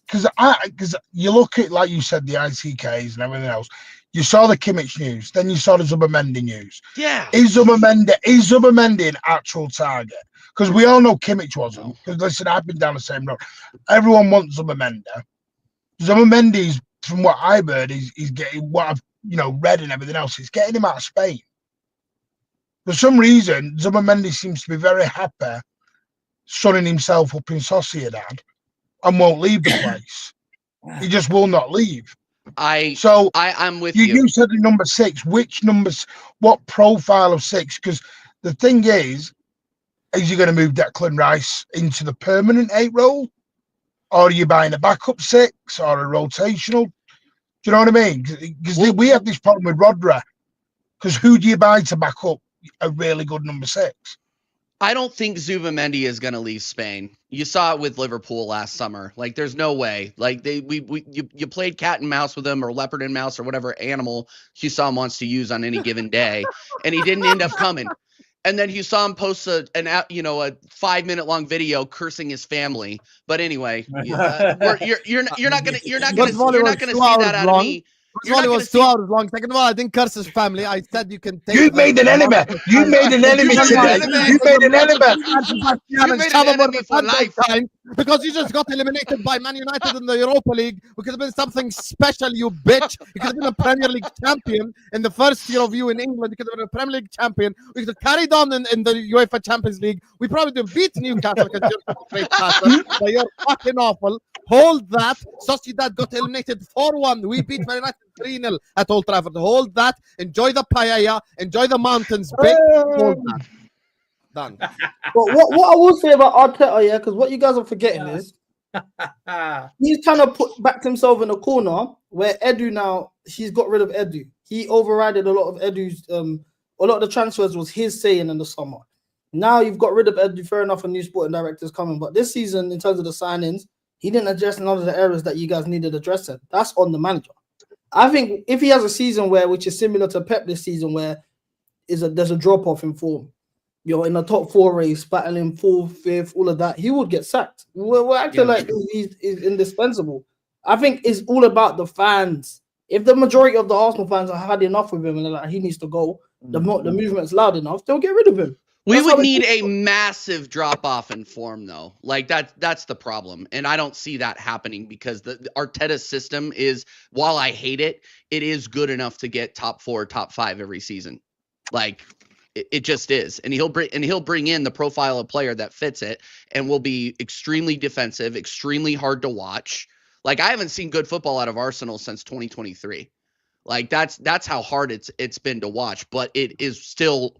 Because you look at, like you said, the ICKs and everything else. You saw the Kimmich news, then you saw the Zubimendi news. Yeah. Is Zubimendi an actual target? Because we all know Kimmich wasn't. Because listen, I've been down the same road. Everyone wants Zubimendi. Zubimendi's, from what I've heard, he's getting what I've read and everything else. It's getting him out of Spain. For some reason, Zubimendi seems to be very happy sunning himself up in Sociedad and won't leave the place. He just will not leave. I'm with you. You said the number 6. Which numbers? What profile of 6? Because the thing is he going to move Declan Rice into the permanent 8 role, or are you buying a backup 6 or a rotational? Do you know what I mean? Because we have this problem with Rodri. Because who do you buy to back up a really good number 6? I don't think Zubimendi is going to leave Spain. You saw it with Liverpool last summer. Like, there's no way. Like, you played cat and mouse with him, or leopard and mouse, or whatever animal Hussam wants to use on any given day, and he didn't end up coming. And then Hussam posts a 5-minute long video cursing his family. But anyway, you're not gonna see that out of me. First of all, it was 2 hours long. Second of all, I didn't curse his family. I said you can take. You made an enemy. You made an enemy today. You made an enemy. You made an enemy for life. Because you just got eliminated by Man United in the Europa League. We could have been something special, you bitch. You could have been a Premier League champion in the first year of you in England. You could have been a Premier League champion. We could have carried on in the UEFA Champions League. We probably would have beat Newcastle because you're a great passer. But you're fucking awful. Hold that. Sociedad got eliminated 4-1. We beat Man United 3-0 at Old Trafford. Hold that. Enjoy the paella. Enjoy the mountains. Big. Hold that. Done. But what I will say about Arteta, yeah, because what you guys are forgetting is he's trying to put back himself in a corner where Edu now, he's got rid of Edu. He overrided a lot of Edu's, a lot of the transfers was his saying in the summer. Now you've got rid of Edu, fair enough, a new sporting director's coming. But this season, in terms of the signings, he didn't address none of the errors that you guys needed addressing. That's on the manager. I think if he has a season which is similar to Pep this season, where there's a drop-off in form, you're in the top 4 race, battling 4th, 5th, all of that, he would get sacked. We're acting like he's indispensable. I think it's all about the fans. If the majority of the Arsenal fans have had enough with him and they're like, he needs to go, the movement's loud enough, they'll get rid of him. We would need a massive drop-off in form, though. Like, that's the problem. And I don't see that happening because the Arteta's system is, while I hate it, it is good enough to get top 4, top 5 every season. Like, it just is. And he'll bring in the profile of player that fits it and will be extremely defensive, extremely hard to watch. Like, I haven't seen good football out of Arsenal since 2023. Like, that's how hard it's been to watch, but it is still,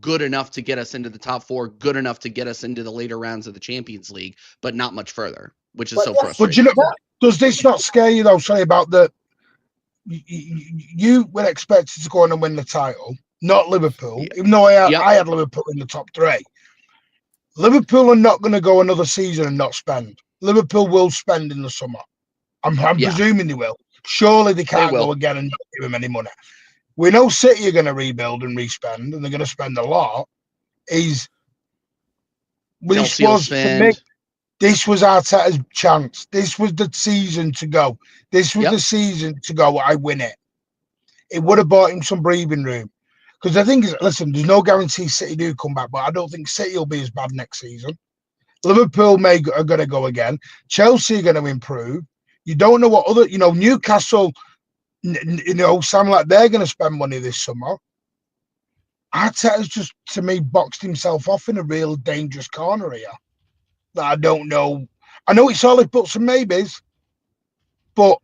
good enough to get us into the top 4, good enough to get us into the later rounds of the Champions League, but not much further, which is so frustrating. But does this not scare you though? Say about you were expected to go on and win the title, not Liverpool. Even though I had Liverpool in the top 3. Liverpool are not going to go another season and not spend. Liverpool will spend in the summer. I'm presuming they will. Surely they can't go again and not give them any money. We know City are going to rebuild and respend, and they're going to spend a lot. This was Arteta's chance. This was the season to go. This was the season to go. I win it. It would have bought him some breathing room. Because the thing is, listen, there's no guarantee City do come back, but I don't think City will be as bad next season. Liverpool are going to go again. Chelsea are going to improve. You don't know what other, Newcastle, sound like they're going to spend money this summer. Arteta's just, to me, boxed himself off in a real dangerous corner here. That I don't know. I know it's all buts and maybes, but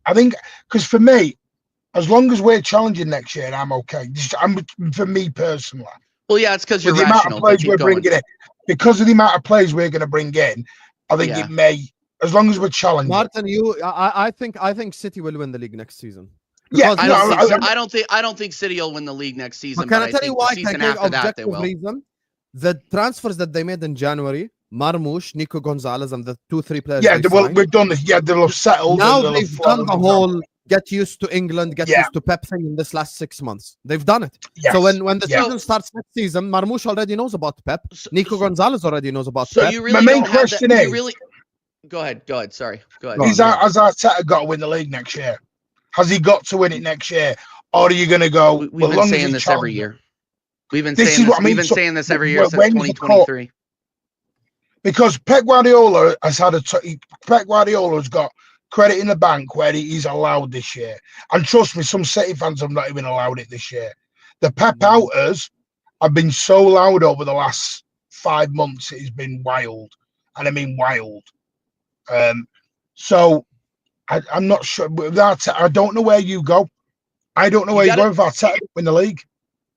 I think, because for me, as long as we're challenging next year, I'm okay. For me personally. Well, yeah, it's because you're the rational. Amount of players we're bringing in, because of the amount of players we're going to bring in, I think it may, as long as we're challenging. Martin, I think City will win the league next season. Yeah, I don't think City will win the league next season. Can I tell you why? The season after that, they will. Reason, the transfers that they made in January, Marmoush, Nico Gonzalez, and the 2-3 players. Yeah, we've done this. Yeah, they'll have settled. Now they've done the whole get used to England, get used to Pep thing in this last 6 months. They've done it. Yes. So when the season starts next season, Marmoush already knows about Pep. Nico Gonzalez already knows about Pep. You really My main question is, Go ahead. Sorry. Go ahead. Has Arteta got to win the league next year? Has he got to win it next year? Or are you going to go? We've been saying this every year. We've been saying this every year since 2023. Because Pep Guardiola has got credit in the bank where he's allowed this year. And trust me, some City fans have not even allowed it this year. The Pep outers have been so loud over the last 5 months. It has been wild. And I mean wild. So I'm not sure. I don't know where you go. I don't know where you go if Arteta win the league.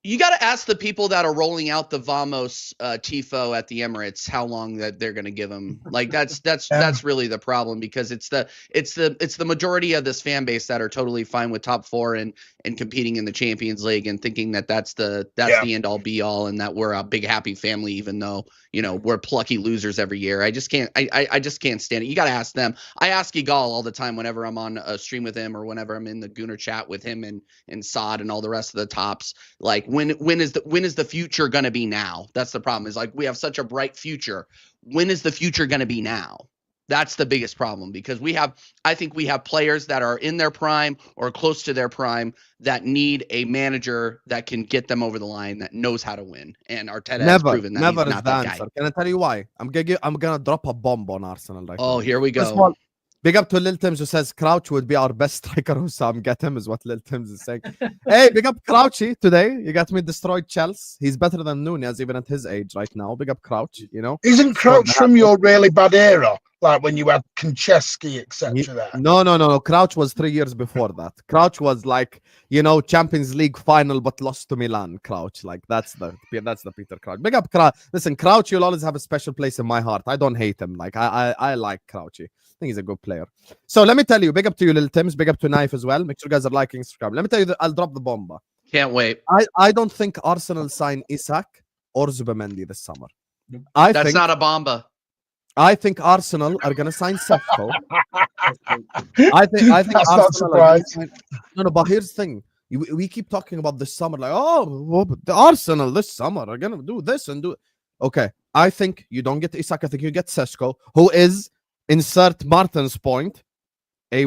You got to ask the people that are rolling out the Vamos tifo at the Emirates how long that they're going to give them. Like that's really the problem, because it's the majority of this fan base that are totally fine with top 4 and competing in the Champions League and thinking that that's the end all be all, and that we're a big happy family, even though we're plucky losers every year. I just can't stand it. You got to ask them. I ask Igal all the time whenever I'm on a stream with him or whenever I'm in the Gooner chat with him and Saad and all the rest of the tops. Like when is the future gonna be now? That's the problem. Is like we have such a bright future. When is the future gonna be now? That's the biggest problem because I think we have players that are in their prime or close to their prime that need a manager that can get them over the line, that knows how to win. And Arteta has proven that he's is not the that answer. guy. Can I tell you why? I'm gonna drop a bomb on Arsenal right now. Oh, here we First of go. all, big up to Lil Tims who says Crouch would be our best striker. Hussam, get him is what Lil Tims is saying. Hey, big up Crouchy today. You got me destroyed Chelsea. He's better than Nunez even at his age right now. Big up Crouch, you know. Isn't Crouch from your really bad era? Like when you had Konchesky, etc. there. No. Crouch was 3 years before that. Crouch was like, you know, Champions League final but lost to Milan. Crouch, like that's the Peter Crouch. Big up Crouch. Listen, Crouch, you'll always have a special place in my heart. I don't hate him. Like I like Crouchy. I think he's a good player. So let me tell you, big up to you, Lil Tims. Big up to Knife as well. Make sure you guys are liking, subscribe. Let me tell you that I'll drop the bomb. Can't wait. I don't think Arsenal sign Isak or Zubimendi this summer. That's not a bomba. I think Arsenal are gonna sign Sefko. I think That's Arsenal not surprised. No, but here's the thing. We keep talking about this summer, like, the Arsenal this summer are gonna do this and do. Okay, I think you don't get Isak. I think you get Sefko, who is, insert Martin's point, a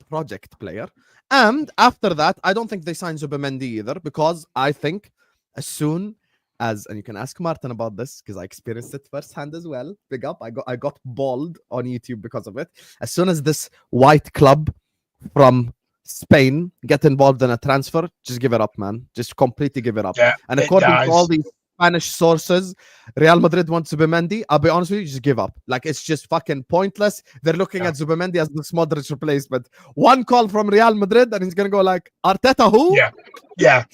project player. And after that, I don't think they sign Zubimendi either, because I think as soon as, and you can ask Martin about this because I experienced it firsthand as well. Big up, I got bald on YouTube because of it. As soon as this white club from Spain get involved in a transfer, just give it up, man. Just completely give it up. Yeah, and according to all these Spanish sources, Real Madrid wants Zubimendi. I'll be honest with you, just give up. Like, it's just fucking pointless. They're looking at Zubimendi as the Modric replacement. One call from Real Madrid and he's gonna go like, Arteta who? Yeah.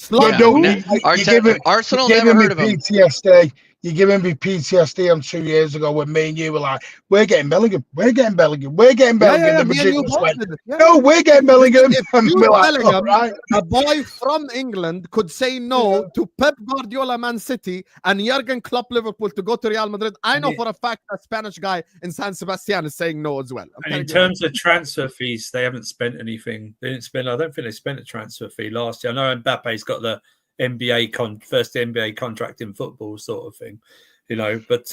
Arsenal never heard of him. PTSD. You're giving me PTSD on 2 years ago when me and you were like, we're getting Bellingham. We're getting Bellingham. We're getting Bellingham. No, we're getting Bellingham. Bellingham, right? A boy from England could say no to Pep Guardiola Man City and Jurgen Klopp Liverpool to go to Real Madrid. I know for a fact that Spanish guy in San Sebastian is saying no as well. And in terms of transfer fees, they haven't spent anything. They didn't spend. I don't think they spent a transfer fee last year. I know Mbappe's got the first NBA contract in football sort of thing, you know. But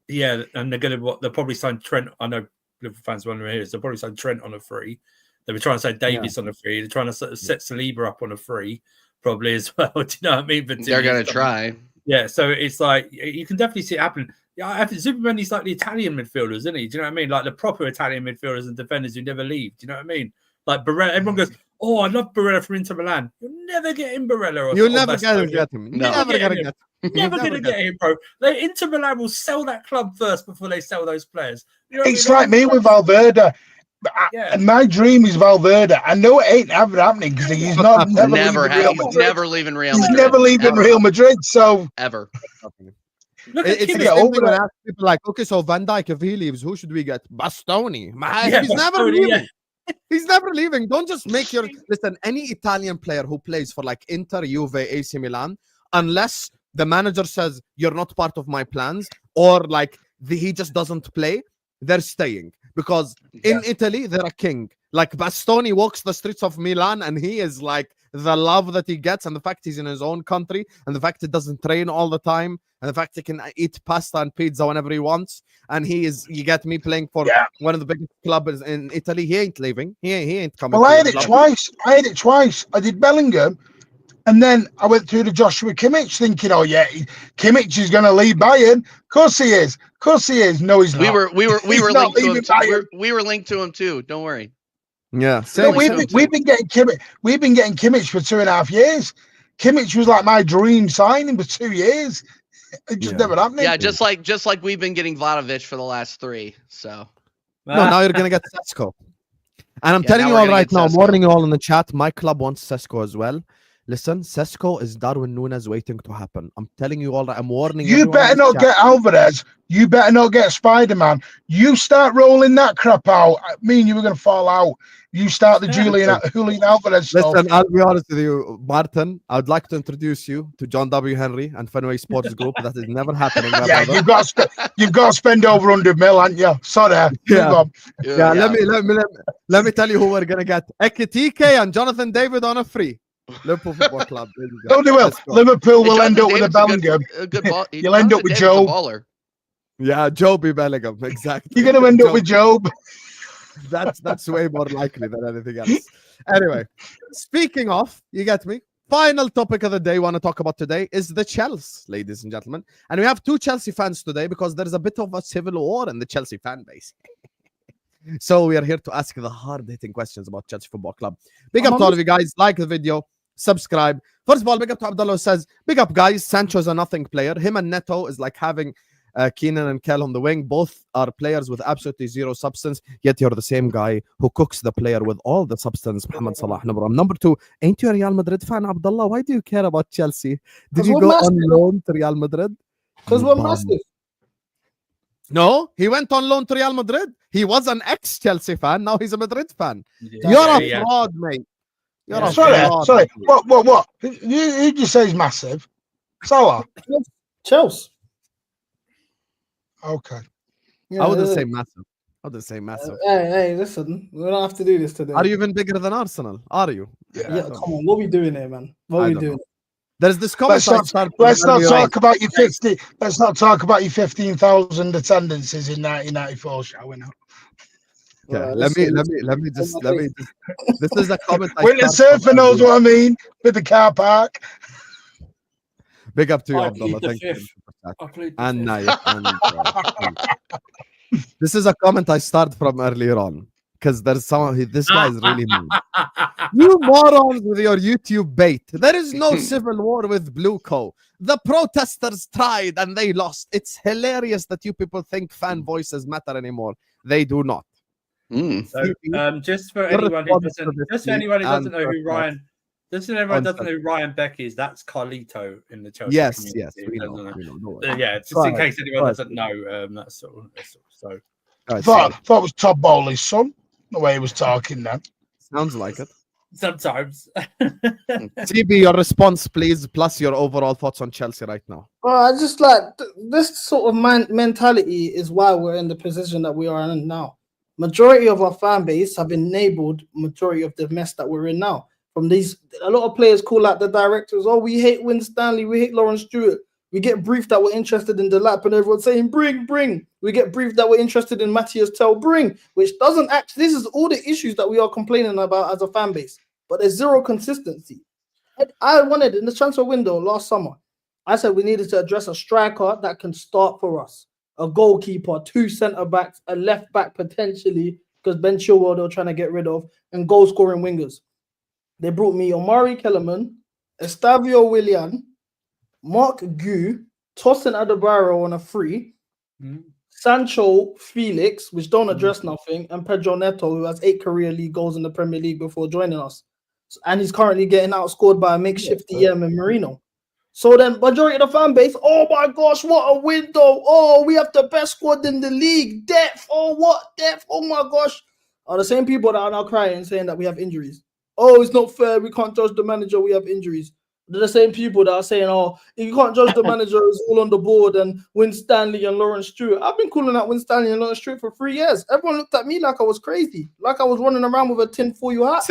yeah, and they'll probably sign Trent. I know Liverpool fans wondering here, they'll probably sign Trent on a free. They were trying to say Davies on a free. They're trying to sort of set Saliba up on a free, probably as well. Do you know what I mean? But they're going to try. Yeah, so it's like you can definitely see it happen. Yeah, I think Zubimendi's like the Italian midfielders, isn't he? Do you know what I mean? Like the proper Italian midfielders and defenders who never leave. Do you know what I mean? Like Barella, everyone goes, "Oh, I love Barella from Inter Milan." You'll never get him, Barella. You'll never get him. No. Never gonna get him, bro. Inter Milan will sell that club first before they sell those players. You know it's like me with Valverde. And my dream is Valverde. I know it ain't ever happening because he's never leaving Real Madrid. He's never leaving Real Madrid. So ever. It's the same thing when I ask people like, okay, so Van Dijk, if he leaves, who should we get? Bastoni. He's never leaving. Yeah. He's never leaving. Don't just make your listen. Any Italian player who plays for like Inter, Juve, AC Milan, unless the manager says you're not part of my plans, or like he just doesn't play, they're staying because in Italy they're a king. Like Bastoni walks the streets of Milan, and he is like the love that he gets, and the fact he's in his own country, and the fact he doesn't train all the time, and the fact he can eat pasta and pizza whenever he wants, and you get me playing for one of the biggest clubs in Italy. He ain't leaving. He ain't coming. Well, I had it twice. I did Bellingham, and then I went through to Joshua Kimmich, thinking, "Oh yeah, Kimmich is going to leave Bayern." Of course he is. No, he's not. We were linked to him. We were linked to him too. Don't worry. Yeah, we've been getting Kimmich. We've been getting Kimmich for 2.5 years. Kimmich was like my dream signing for 2 years. It just never happened. Yeah, just like we've been getting Vlahovic for the last 3. So now you're gonna get Sesko. And I'm telling you all right now, I'm warning you all in the chat. My club wants Sesko as well. Listen, Sesko is Darwin Núñez waiting to happen. I'm telling you all that. I'm warning you. You better not get Alvarez. You better not get Spider-Man. You start rolling that crap out. Me and you were going to fall out. You start the Julian Alvarez stuff. Listen, I'll be honest with you, Martin. I'd like to introduce you to John W. Henry and Fenway Sports Group. That is never happening. Yeah, you've got to spend over 100 mil, haven't you? Sorry. Let me tell you who we're going to get. Ekitike and Jonathan David on a free. Liverpool Football Club. No, they will. Liverpool will end up with a Bellingham. You'll end up with Joe. Yeah, Joby Bellingham, exactly. You're going to end up with Job. That's way more likely than anything else. Anyway, speaking of, you get me. Final topic of the day I want to talk about today is the Chelsea, ladies and gentlemen. And we have two Chelsea fans today because there's a bit of a civil war in the Chelsea fan base. So we are here to ask the hard-hitting questions about Chelsea Football Club. Big up to all of you guys. Like the video, subscribe. First of all, big up to Abdullah who says, big up guys, Sancho's a nothing player. Him and Neto is like having Keenan and Kel on the wing. Both are players with absolutely zero substance, yet you're the same guy who cooks the player with all the substance. Muhammad Salah. Number two, ain't you a Real Madrid fan, Abdullah? Why do you care about Chelsea? Did you go on loan to Real Madrid? Because we're massive. No, he went on loan to Real Madrid. He was an ex-Chelsea fan. Now he's a Madrid fan. Yeah, You're a fraud, mate. You're a fraud. Sorry. What? Who did you say is massive? Salah. Chelsea. Okay. I wouldn't say massive. I wouldn't say massive. Hey, listen. We don't have to do this today. Are you even bigger than Arsenal? Are you? Yeah, come on. What are we doing here, man? What are we doing? There's this comment. Let's not talk about your 50. Let's not talk about your 15,000 attendances in 1994, shall we now? Yeah, let me just. This is a comment. Winter Surfer knows what I mean with the car park. Big up to you, I Abdullah. plead the Thank fifth. you. I plead the And fifth. this is a comment I started from earlier on because there's someone. This guy is really mean. You morons with your YouTube bait. There is no civil war with Blueco. The protesters tried and they lost. It's hilarious that you people think fan voices matter anymore. They do not. So, just for anyone who doesn't know who Ryan, doesn't know who Ryan Beck is, that's Carlito in the Chelsea community. Yes, we know. Yeah, just in case anyone doesn't know, that's sort of so. Thought it was Todd Bowley's son. The way he was talking then. Sounds like it. Sometimes. CB, your response, please, plus your overall thoughts on Chelsea right now. I just like this sort of mentality is why we're in the position that we are in now. Majority of our fan base have enabled majority of the mess that we're in now. From these, a lot of players call out the directors. Oh, we hate Win Stanley, we hate Lawrence Stewart. We get briefed that we're interested in Delap, and everyone's saying bring. We get briefed that we're interested in Matthias Tell, bring, which doesn't actually. This is all the issues that we are complaining about as a fan base, but there's zero consistency. I wanted in the transfer window last summer, I said we needed to address a striker that can start for us, a goalkeeper, two centre backs, a left back potentially because Ben Chilwell they were trying to get rid of, and goal scoring wingers. They brought me Omari Kellerman, Estavio Willian, Mark Gu, Tosin Adebayo on a free, Sancho Felix, which don't address nothing, and Pedro Neto, who has 8 career league goals in the Premier League before joining us. And he's currently getting outscored by a makeshift DM in Marino. So then majority of the fan base, oh my gosh, what a window. Oh, we have the best squad in the league. Depth. Oh, what depth? Oh my gosh. Are the same people that are now crying saying that we have injuries. Oh, it's not fair. We can't judge the manager. We have injuries. They're the same people that are saying, oh, you can't judge the manager, it's all on the board, and Win Stanley and Lawrence Stewart. I've been calling out Win Stanley and Lawrence Stewart for 3 years. Everyone looked at me like I was crazy, like I was running around with a tin-foil hat.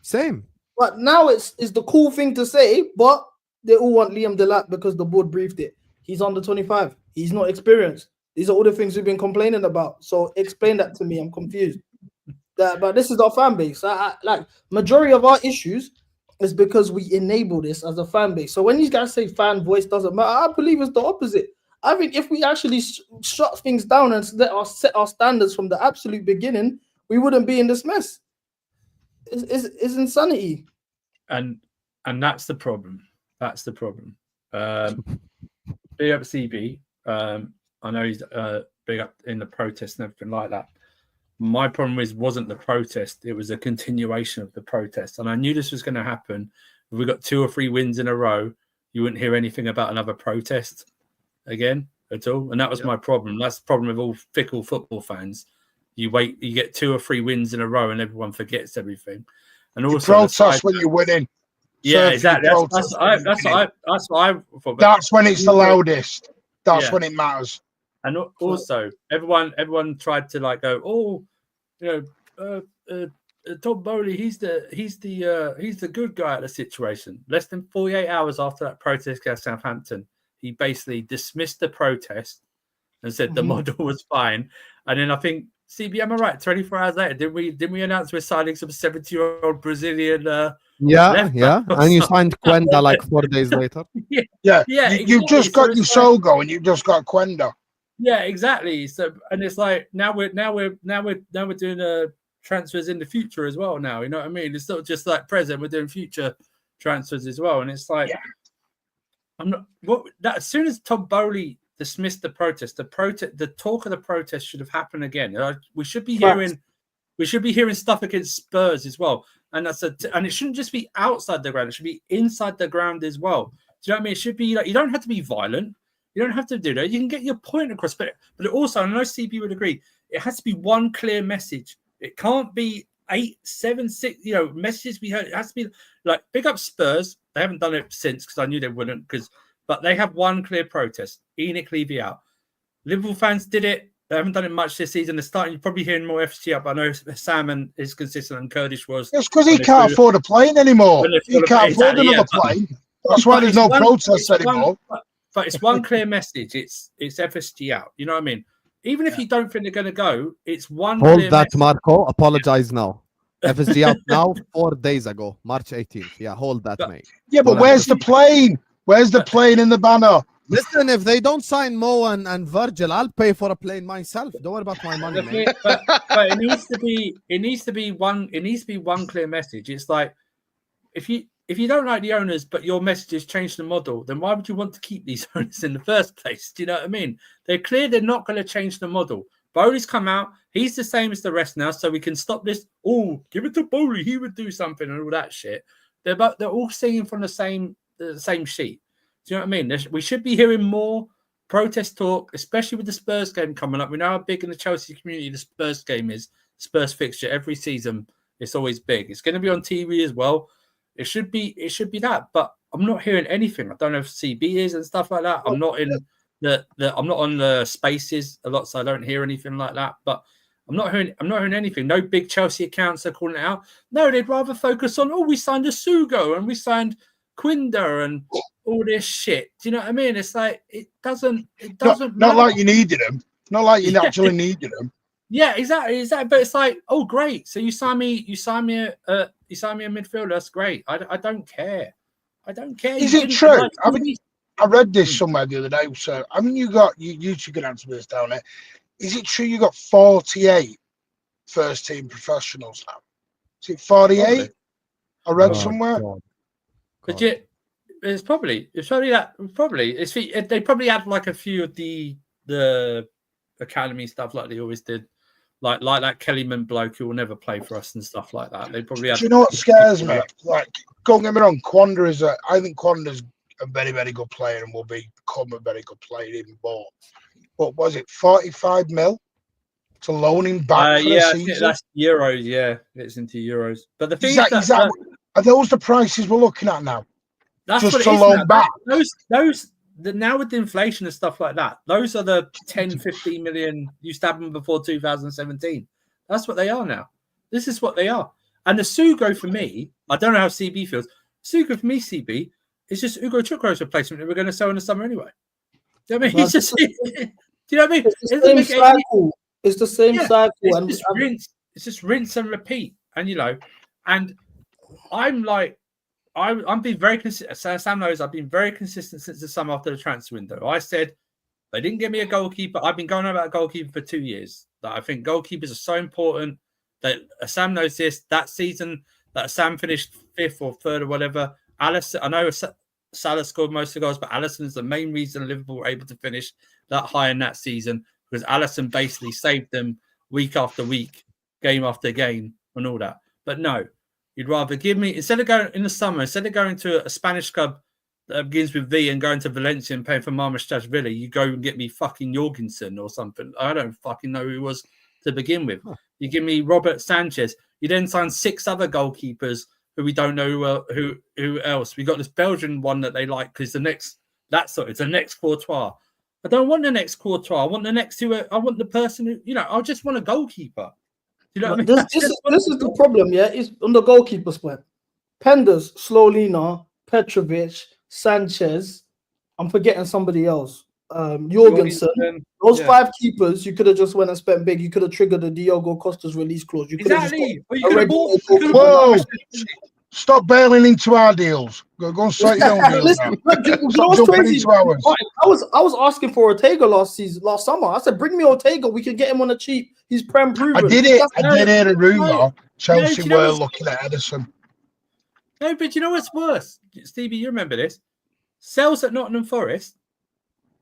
Same. But now it's the cool thing to say, but they all want Liam Delap because the board briefed it. He's under 25. He's not experienced. These are all the things we've been complaining about. So explain that to me. I'm confused. But this is our fan base. Like majority of our issues is because we enable this as a fan base. So when these guys say fan voice doesn't matter, I believe it's the opposite. I think if we actually shut things down and set our standards from the absolute beginning, we wouldn't be in this mess. It's insanity. And that's the problem. That's the problem. Big up CB. I know he's big up in the protest and everything like that. My problem wasn't the protest. It was a continuation of the protest. And I knew this was going to happen. If we got 2 or 3 wins in a row, you wouldn't hear anything about another protest again at all. And that was my problem. That's the problem with all fickle football fans. You get 2 or 3 wins in a row and everyone forgets everything. And also protest when you're winning. Yeah, exactly. That's what I thought. That's when it's the loudest. That's when it matters. And also, everyone tried to like go, oh, you know, Todd Bowley, he's the good guy at the situation. Less than 48 hours after that protest against Southampton, he basically dismissed the protest and said the model was fine. And then I think CB, am I right? 24 hours later, didn't we announce we're signing some 70-year-old Brazilian? Yeah. And you something signed Quenda like 4 days later. Yeah, Yeah, you've just exactly. got your Sogo and you've just got Quenda. Yeah, exactly. So, and it's like now we're doing transfers in the future as well. Now, you know what I mean? It's not just like present; we're doing future transfers as well. And it's like, I'm not. As soon as Todd Bowley dismissed the protest, the talk of the protest should have happened again. We should be hearing stuff against Spurs as well. And and it shouldn't just be outside the ground; it should be inside the ground as well. Do you know what I mean? It should be like, you don't have to be violent. You don't have to do that. You can get your point across, but it also, I know CB would agree, it has to be one clear message. It can't be 8, 7, 6, messages we heard. It has to be like, big up Spurs. They haven't done it since because I knew they wouldn't, but they have one clear protest. ENIC Levy out. Liverpool fans did it. They haven't done it much this season. They're starting, you're probably hearing more FSG up. I know Sam is consistent and Kurdish was. It's because he can't afford a plane anymore. He can't afford another plane. That's why there's no protests anymore. But it's one clear message. It's FSG out. You know what I mean? Even if you don't think they're going to go, it's one. Hold clear that, message. Marco. Apologize now. FSG out now 4 days ago, March 18th. Yeah, hold that, mate. Yeah, but where's the plane? Where's the plane in the banner? Listen, if they don't sign Mo and Virgil, I'll pay for a plane myself. Don't worry about my money, mate. But it needs to be one clear message. It's like if you don't like the owners, but your messages change the model, then why would you want to keep these owners in the first place? Do you know what I mean? They're clear they're not going to change the model. Bowley's come out. He's the same as the rest now, so we can stop this. Oh, give it to Bowley. He would do something and all that shit. They're all singing from the same sheet. Do you know what I mean? We should be hearing more protest talk, especially with the Spurs game coming up. We know how big in the Chelsea community the Spurs game is. Spurs fixture every season. It's always big. It's going to be on TV as well. It should be that, but I'm not hearing anything. I don't know if CB is and stuff like that. I'm not in I'm not on the spaces a lot, so I don't hear anything like that. But I'm not hearing anything. No big Chelsea accounts are calling it out. No, they'd rather focus on we signed a Sugo and we signed Quinda and all this shit. Do you know what I mean? It's like it doesn't not like you needed them. Not like you actually needed them. Yeah, exactly. But it's like, oh, great. So you sign me a midfielder. That's great. I don't care. I don't care. Is it true? I read this somewhere the other day. So I mean, you two can answer this down there. Is it true you got 48 first team professionals now? Is it 48? I read somewhere. But they probably had like a few of the academy stuff like they always did. Like that Kellyman bloke who will never play for us and stuff like that. They probably. Do you know what scares me? Like, don't get me wrong. I think Quanda's a very, very good player and will become a very good player even more. But was it 45 mil to loan him back for the season? That's euros. Yeah, it's into euros. But the thing are those the prices we're looking at now? That's just what it to is loan now. back. Now with the inflation and stuff like that, those are the 10, 15 million you stabbed them before 2017. That's what they are now. This is what they are. And the Sugo for me, I don't know how CB feels. Sugo for me, CB, is just Ugo Chukro's replacement that we're going to sell in the summer anyway. Do you know what I mean? Do you know what I mean? It's the same cycle. It's the same cycle. It's just rinse and repeat. And and I'm like, I'm being very consistent. Sam knows I've been very consistent since the summer after the transfer window. I said they didn't give me a goalkeeper. I've been going on about a goalkeeper for 2 years. That I think goalkeepers are so important. That Sam knows this. That season that Sam finished 5th or 3rd or whatever. Alisson, I know Salah scored most of the goals, but Alisson is the main reason Liverpool were able to finish that high in that season because Alisson basically saved them week after week, game after game, and all that. But no. You'd rather give me, instead of going to a Spanish club that begins with V and going to Valencia and paying for Marmoush-Villa, you go and get me fucking Jorgensen or something. I don't fucking know who he was to begin with. You give me Robert Sanchez. You then sign 6 other goalkeepers who we don't know who else. We got this Belgian one that they like because it's the next Courtois. I don't want the next Courtois. I want the next I want the person who, I just want a goalkeeper. You know what I mean? This is the problem, is on the goalkeeper spot. Penders, Slolina, Petrovic, Sanchez. I'm forgetting somebody else. Jorgensen. Those yeah. 5 keepers, you could have just went and spent big. You could have triggered the Diogo Costa's release clause. You could Exactly. have Well, you could have bought. Whoa! Stop bailing into our deals. Go and sort your own deals Listen, now. look, you know Stop what's jumping crazy? into ours. I was asking for Ortega last summer. I said, bring me Ortega. We can get him on a cheap. He's prem proven. I did hear a rumour No, Chelsea do you know were what's- looking at Edison. No, but you know what's worse, Stevie? You remember this? Sales at Nottingham Forest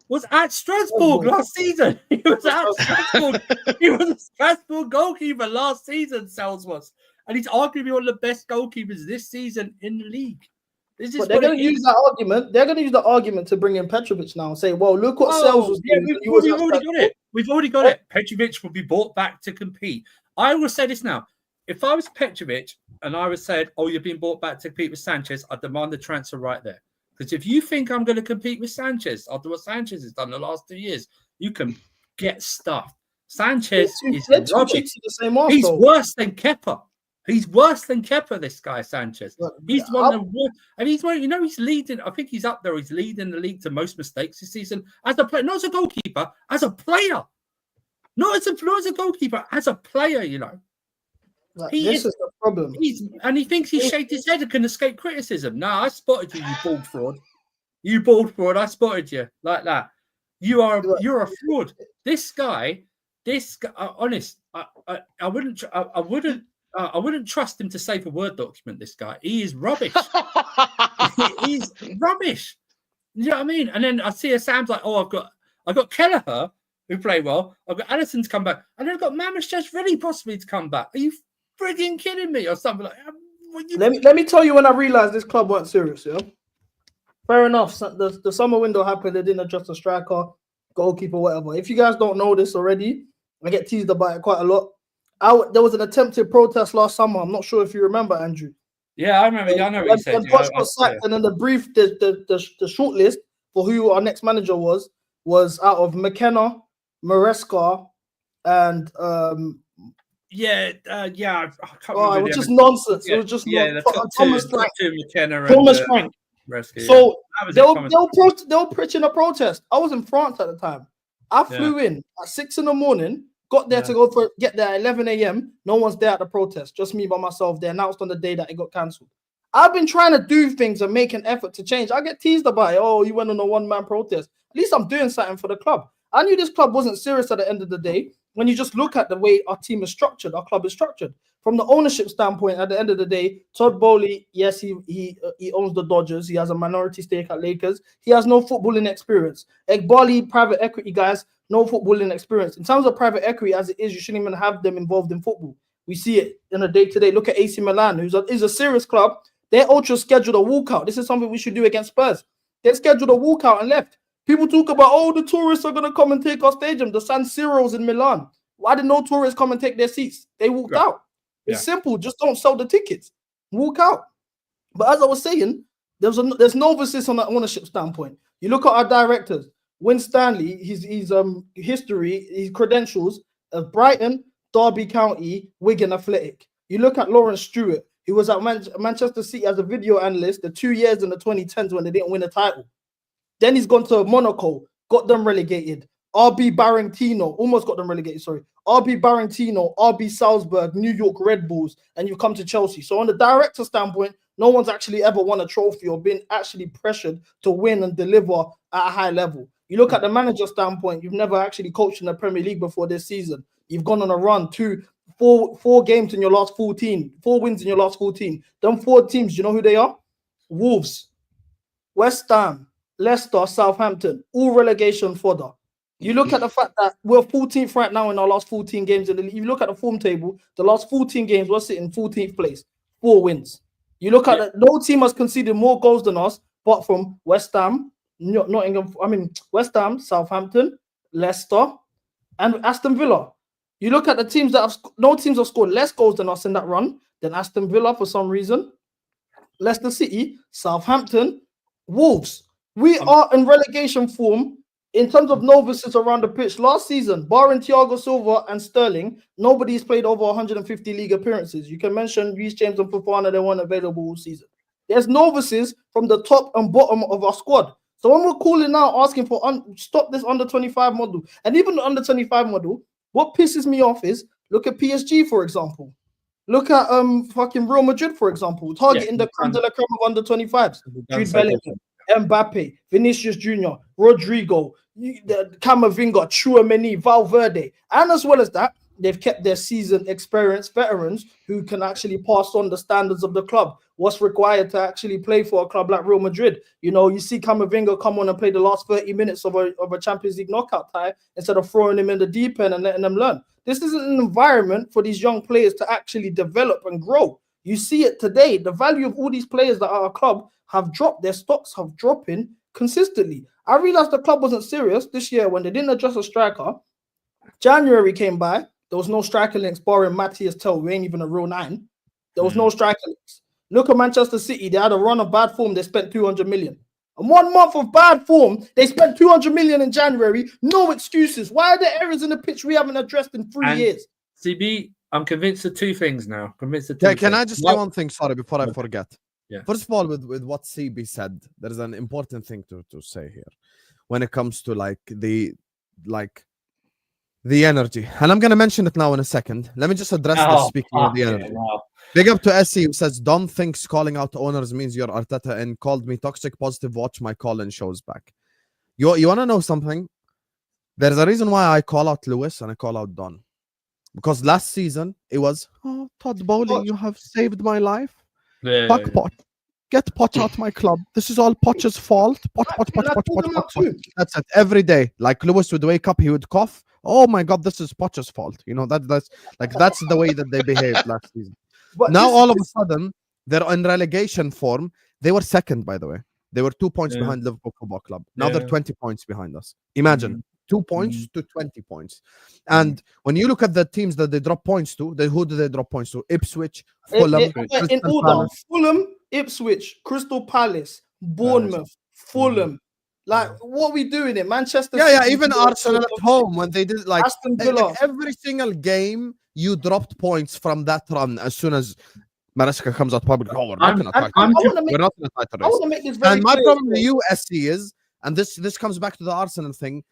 was at Strasbourg last season. He was at Strasbourg. He was a Strasbourg goalkeeper last season. Sales was, and he's arguably one of the best goalkeepers this season in the league. This is But they're going to use that argument. They're going to use the argument to bring in Petrovic now and say, "Well, look what Sales was doing." We've already got it. We've already got it. Petrovic will be brought back to compete. I will say this now: if I was Petrovic and I was said, "Oh, you're being brought back to compete with Sanchez," I demand the transfer right there. Because if you think I'm going to compete with Sanchez after what Sanchez has done the last 2 years, you can get stuffed. Sanchez is rubbish. He's worse than Kepa. He's worse than Kepa, this guy, Sanchez. He's one of the worst. And he's one, he's leading. I think he's up there. He's leading the league to most mistakes this season as a player, not as a goalkeeper, as a player. Not as a goalkeeper, as a player, This is the problem. And he thinks he shaked his head and can escape criticism. No, I spotted you, you bald fraud. You bald fraud. I spotted you like that. You're a fraud. This guy, honest. I wouldn't trust him to save a Word document. This guy, he is rubbish. He's rubbish. You know what I mean? And then I see a Sam's like, oh, I've got Kelleher who play well. I've got Allison's come back, and then I've got Mamas ready possibly to come back. Are you frigging kidding me or something like that? Let me tell you when I realized this club weren't serious. Yeah, fair enough. The summer window happened. They didn't adjust a striker, goalkeeper, whatever. If you guys don't know this already, I get teased about it quite a lot. There was an attempted protest last summer. I'm not sure if you remember, Andrew. Yeah, I remember. I know what you said. When Poch got sacked, and then the short list for who our next manager was out of McKenna, Maresca, and I can't it was just nonsense. Yeah, it was just Thomas Frank. Thomas Frank. So they were preaching a protest. I was in France at the time. I flew in at 6 a.m. Got there to get there at 11 a.m. No one's there at the protest. Just me by myself. They announced on the day that it got cancelled. I've been trying to do things and make an effort to change. I get teased about it. Oh, you went on a one-man protest. At least I'm doing something for the club. I knew this club wasn't serious at the end of the day. When you just look at the way our team is structured, our club is structured. From the ownership standpoint, at the end of the day, Todd Bowley, yes, he owns the Dodgers. He has a minority stake at Lakers. He has no footballing experience. Egbali, private equity guys, no footballing experience. In terms of private equity, as it is, you shouldn't even have them involved in football. We see it in a day-to-day. Look at AC Milan, who's a serious club. Their ultra scheduled a walkout. This is something we should do against Spurs. They scheduled a walkout and left. People talk about, oh, the tourists are going to come and take our stadium. The San Siro's in Milan. Why did no tourists come and take their seats? They walked out. It's simple. Just don't sell the tickets. Walk out. But as I was saying, there's novices on the ownership standpoint. You look at our directors. Win Stanley, his history, his credentials of Brighton, Derby County, Wigan Athletic. You look at Lawrence Stewart. He was at Manchester City as a video analyst the 2 years in the 2010s when they didn't win a title. Then he's gone to Monaco, got them relegated. RB Barringtino, almost got them relegated, sorry. RB Barringtino, RB Salzburg, New York Red Bulls, and you've come to Chelsea. So on the director standpoint, no one's actually ever won a trophy or been actually pressured to win and deliver at a high level. You look at the manager standpoint, you've never actually coached in the Premier League before this season. You've gone on a run, four games in your last 14, 4 wins in your last 14. Them 4 teams, you know who they are? Wolves, West Ham, Leicester, Southampton, all relegation fodder. You look at the fact that we're 14th right now in our last 14 games in the league. You look at the form table, the last 14 games, we're sitting 14th place, 4 wins. You look at no team has conceded more goals than us, but from West Ham, West Ham, Southampton, Leicester, and Aston Villa. You look at the teams that no teams have scored less goals than us in that run than Aston Villa for some reason. Leicester City, Southampton, Wolves. We are in relegation form in terms of novices around the pitch. Last season, barring Thiago Silva and Sterling, nobody's played over 150 league appearances. You can mention Reece James and Fofana, they weren't available all season. There's novices from the top and bottom of our squad. So when we're calling now, asking for stop this under 25 model, and even the under 25 model, what pisses me off is look at PSG, for example. Look at fucking Real Madrid, for example, targeting the creme de la creme of under 25s. Jude Bellingham, Mbappe, Vinicius Jr., Rodrigo, Camavinga, Tchouaméni, Valverde, and as well as that, they've kept their seasoned, experienced veterans who can actually pass on the standards of the club. What's required to actually play for a club like Real Madrid? You know, you see Camavinga come on and play the last 30 minutes of a Champions League knockout tie instead of throwing him in the deep end and letting them learn. This isn't an environment for these young players to actually develop and grow. You see it today. The value of all these players that are a club have dropped. Their stocks have dropping consistently. I realized the club wasn't serious this year when they didn't adjust a striker. January came by. There was no striker links barring Matthias Tell, who ain't even a real 9. There was no striker links. Look at Manchester City. They had a run of bad form. They spent 200 million. And 1 month of bad form, they spent 200 million in January. No excuses. Why are there errors in the pitch we haven't addressed in 3 years? CB, I'm convinced of 2 things now. Can I just say one thing? Sorry, before I forget. Yeah. First of all, with what CB said, there is an important thing to say here when it comes to the energy. And I'm going to mention it now in a second. Let me just address this, speaking of the energy. Wow. Big up to SC, who says, don't think calling out owners means you're Arteta and called me toxic positive. Watch my call-in shows back. You want to know something? There's a reason why I call out Lewis and I call out Don. Because last season, it was, Todd Bowley, you have saved my life. Fuck Poch. Get Poch out my club. This is all Poch's fault. Poch. That's it. Every day. Like Lewis would wake up, he would cough. Oh my God, this is Poch's fault. You know, that's the way that they behaved last season. But now all of a sudden, they're in relegation form. They were second, by the way. They were 2 points behind Liverpool Football Club. Now they're 20 points behind us. Imagine 2 points to 20 points. And when you look at the teams that they drop points to, who do they drop points to? Ipswich, Fulham, in order: Fulham, Ipswich, Crystal Palace, Bournemouth, Fulham. Like, what are we doing in Manchester City? Yeah, even Arsenal at home, when they did like every single game, you dropped points from that run as soon as Maresca comes out public. We're not in a title race. And my problem with you, SC, is, and this comes back to the Arsenal thing,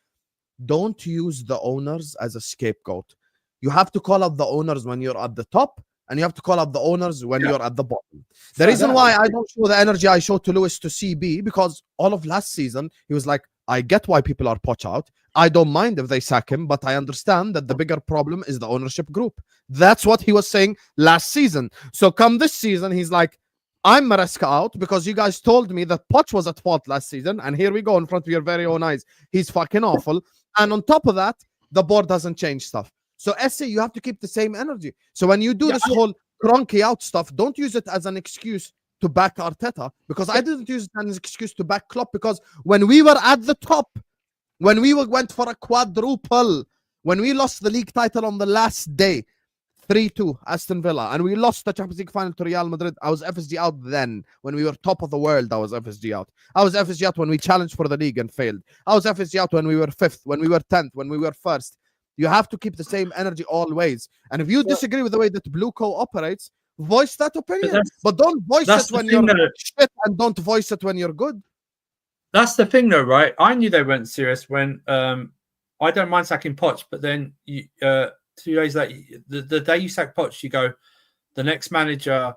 don't use the owners as a scapegoat. You have to call out the owners when you're at the top, and you have to call out the owners when you're at the bottom. The reason why I don't show the energy I showed to Lewis to CB, because all of last season, he was like, I get why people are Poch out. I don't mind if they sack him, but I understand that the bigger problem is the ownership group. That's what he was saying last season. So come this season, he's like, I'm Maresca out because you guys told me that Poch was at fault last season, and here we go in front of your very own eyes. He's fucking awful. And on top of that, the board doesn't change stuff. So SC, you have to keep the same energy. So when you do this whole Kroenke out stuff, don't use it as an excuse to back Arteta, because I didn't use it as an excuse to back Klopp, because when we were at the top, when we went for a quadruple, when we lost the league title on the last day, 3-2 Aston Villa, and we lost the Champions League final to Real Madrid, I was FSG out then. When we were top of the world, I was FSG out. I was FSG out when we challenged for the league and failed. I was FSG out when we were 5th, when we were 10th, when we were 1st. You have to keep the same energy always. And if you disagree with the way that Blueco operates, voice that opinion. But don't voice it when you're shit, and don't voice it when you're good. That's the thing, though, right? I knew they weren't serious when I don't mind sacking Poch, but then 2 days later, the day you sack Poch, you go, the next manager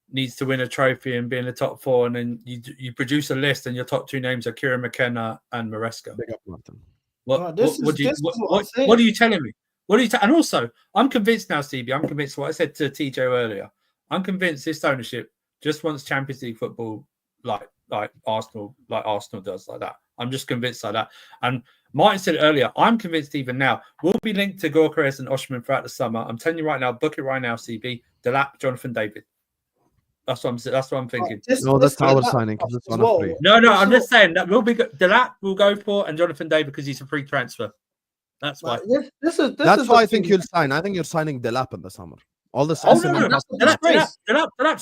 needs to win a trophy and be in the top 4, and then you produce a list, and your top 2 names are Kieran McKenna and Maresca. Big up, Martin. What are you telling me? And also, I'm convinced now, CB. I'm convinced what I said to TJ earlier. I'm convinced this ownership just wants Champions League football like Arsenal does, like that. I'm just convinced like that. And Martin said it earlier, I'm convinced even now we'll be linked to Gyökeres and Osimhen throughout the summer. I'm telling you right now, book it right now, CB. Delap, Jonathan David. That's what I'm thinking. That's our signing. No, I'm just saying that will be Delap will go for, and Jonathan David because he's a free transfer. That's why. That's why I think you'll sign. I think you're signing Delap in the summer. All this. Delap's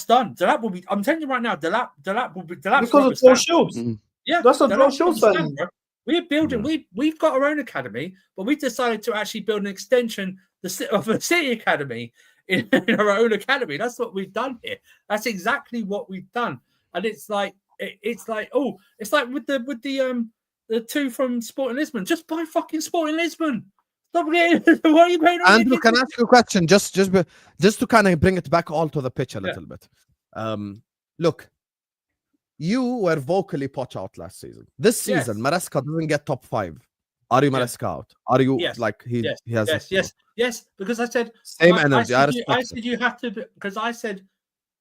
done. Delap will be. I'm telling you right now, Delap will be. Delap's because of Joe Shields. Yeah, that's a Joe Shields signing. We're building. We've got our own academy, but we've decided to actually build an extension of the City Academy in our own academy. That's what we've done here. That's exactly what we've done. And it's like, it's like, oh, it's like with the two from Sporting Lisbon. Just buy fucking Sporting Lisbon. Stop getting. What are you paying on? Andrew, can I ask you a question? Just to kind of bring it back all to the pitch a little bit. Look, you were vocally Poch out last season. This season, Maresca doesn't get top 5. Are you Maresca out? Are you like he has? Yes. Because I said same energy. I said you have to because I said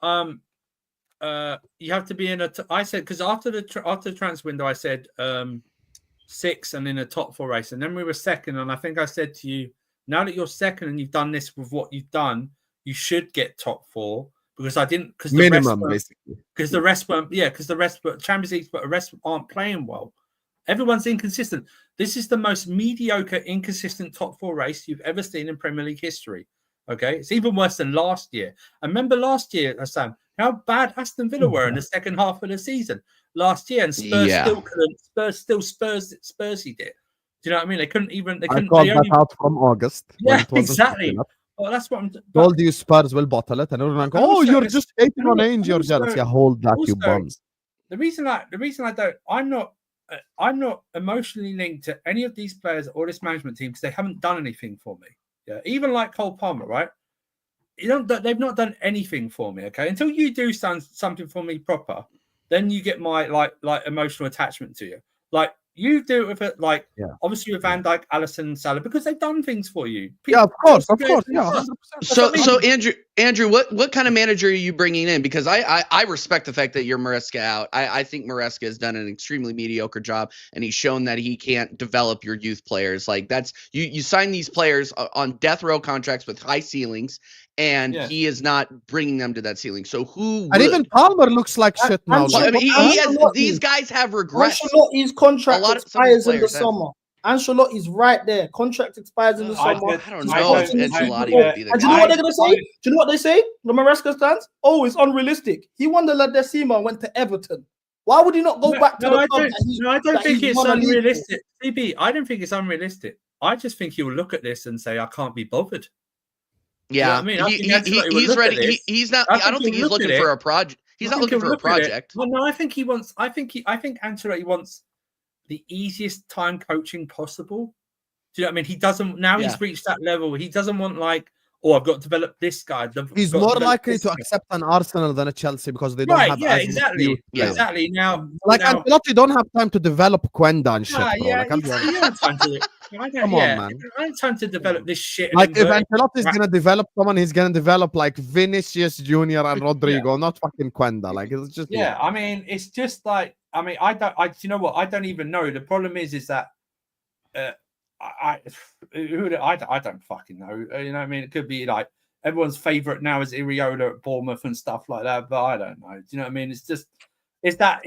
you have to be in a. I said because after the transfer window, I said 6 and in a top 4 race, and then we were second. And I think I said to you, now that you're second and you've done this with what you've done, you should get top 4 because I didn't because minimum basically because the rest weren't because the rest were Champions League, but the rest aren't playing well. Everyone's inconsistent. This is the most mediocre, inconsistent top 4 race you've ever seen in Premier League history. Okay, it's even worse than last year. I remember last year, Hassan, how bad Aston Villa were in the second half of the season last year, and Spurs still couldn't. Spursy did. Do you know what I mean? They couldn't even. They couldn't. I got that out from August. Yeah, exactly. Well, that's what I'm. Told you Spurs will bottle it, and everyone go, "Oh, you're just hating on Ainge. You're jealous." Yeah, hold that, you bums. The reason I don't. I'm not emotionally linked to any of these players or this management team because they haven't done anything for me. Yeah, even like Cole Palmer, right? They've not done anything for me. Okay, until you do something for me proper, then you get my like emotional attachment to you. Like you do with it, like obviously with Van Dijk, Alisson, Salah, because they've done things for you. Yeah, of course, yeah. 100%. So Andrew, what kind of manager are you bringing in? Because I respect the fact that you're Maresca out. I think Maresca has done an extremely mediocre job, and he's shown that he can't develop your youth players. Like that's you sign these players on death row contracts with high ceilings, and he is not bringing them to that ceiling. So who? And even Palmer looks like shit now. I mean, these guys have regrets. Ancelotti's contract expires in the summer. Ancelotti's right there. Contract expires in the summer. I don't know if Ancelotti would be the guy. And do you know what they're going to say? Do you know what they say? The Maresca stands? Oh, it's unrealistic. He won the La Decima and went to Everton. Why would he not go back to the club? I don't think it's unrealistic. CB, I don't think it's unrealistic. I just think he'll look at this and say, I can't be bothered. Yeah, you know what I mean? He's ready. He's not. I don't think he's looking for a project. He's not looking for a project. Well, no, I think he wants. I think Ancelotti wants the easiest time coaching possible. Do you know what I mean? He doesn't. Now he's reached that level. He doesn't want like, oh, I've got to develop this guy. He's more likely to accept an Arsenal than a Chelsea because they don't have exactly. Now, Ancelotti don't have time to develop Quenda and shit. Come on, man. I don't have time to develop this shit. Like if Ancelotti's gonna develop someone, he's gonna develop like Vinicius Junior and Rodrigo, not fucking Quenda. Like it's just I mean, it's just like I you know what? I don't even know. The problem is that I don't fucking know. You know what I mean? It could be like everyone's favorite now is Iriola at Bournemouth and stuff like that, but I don't know. Do you know what I mean? It's just it's that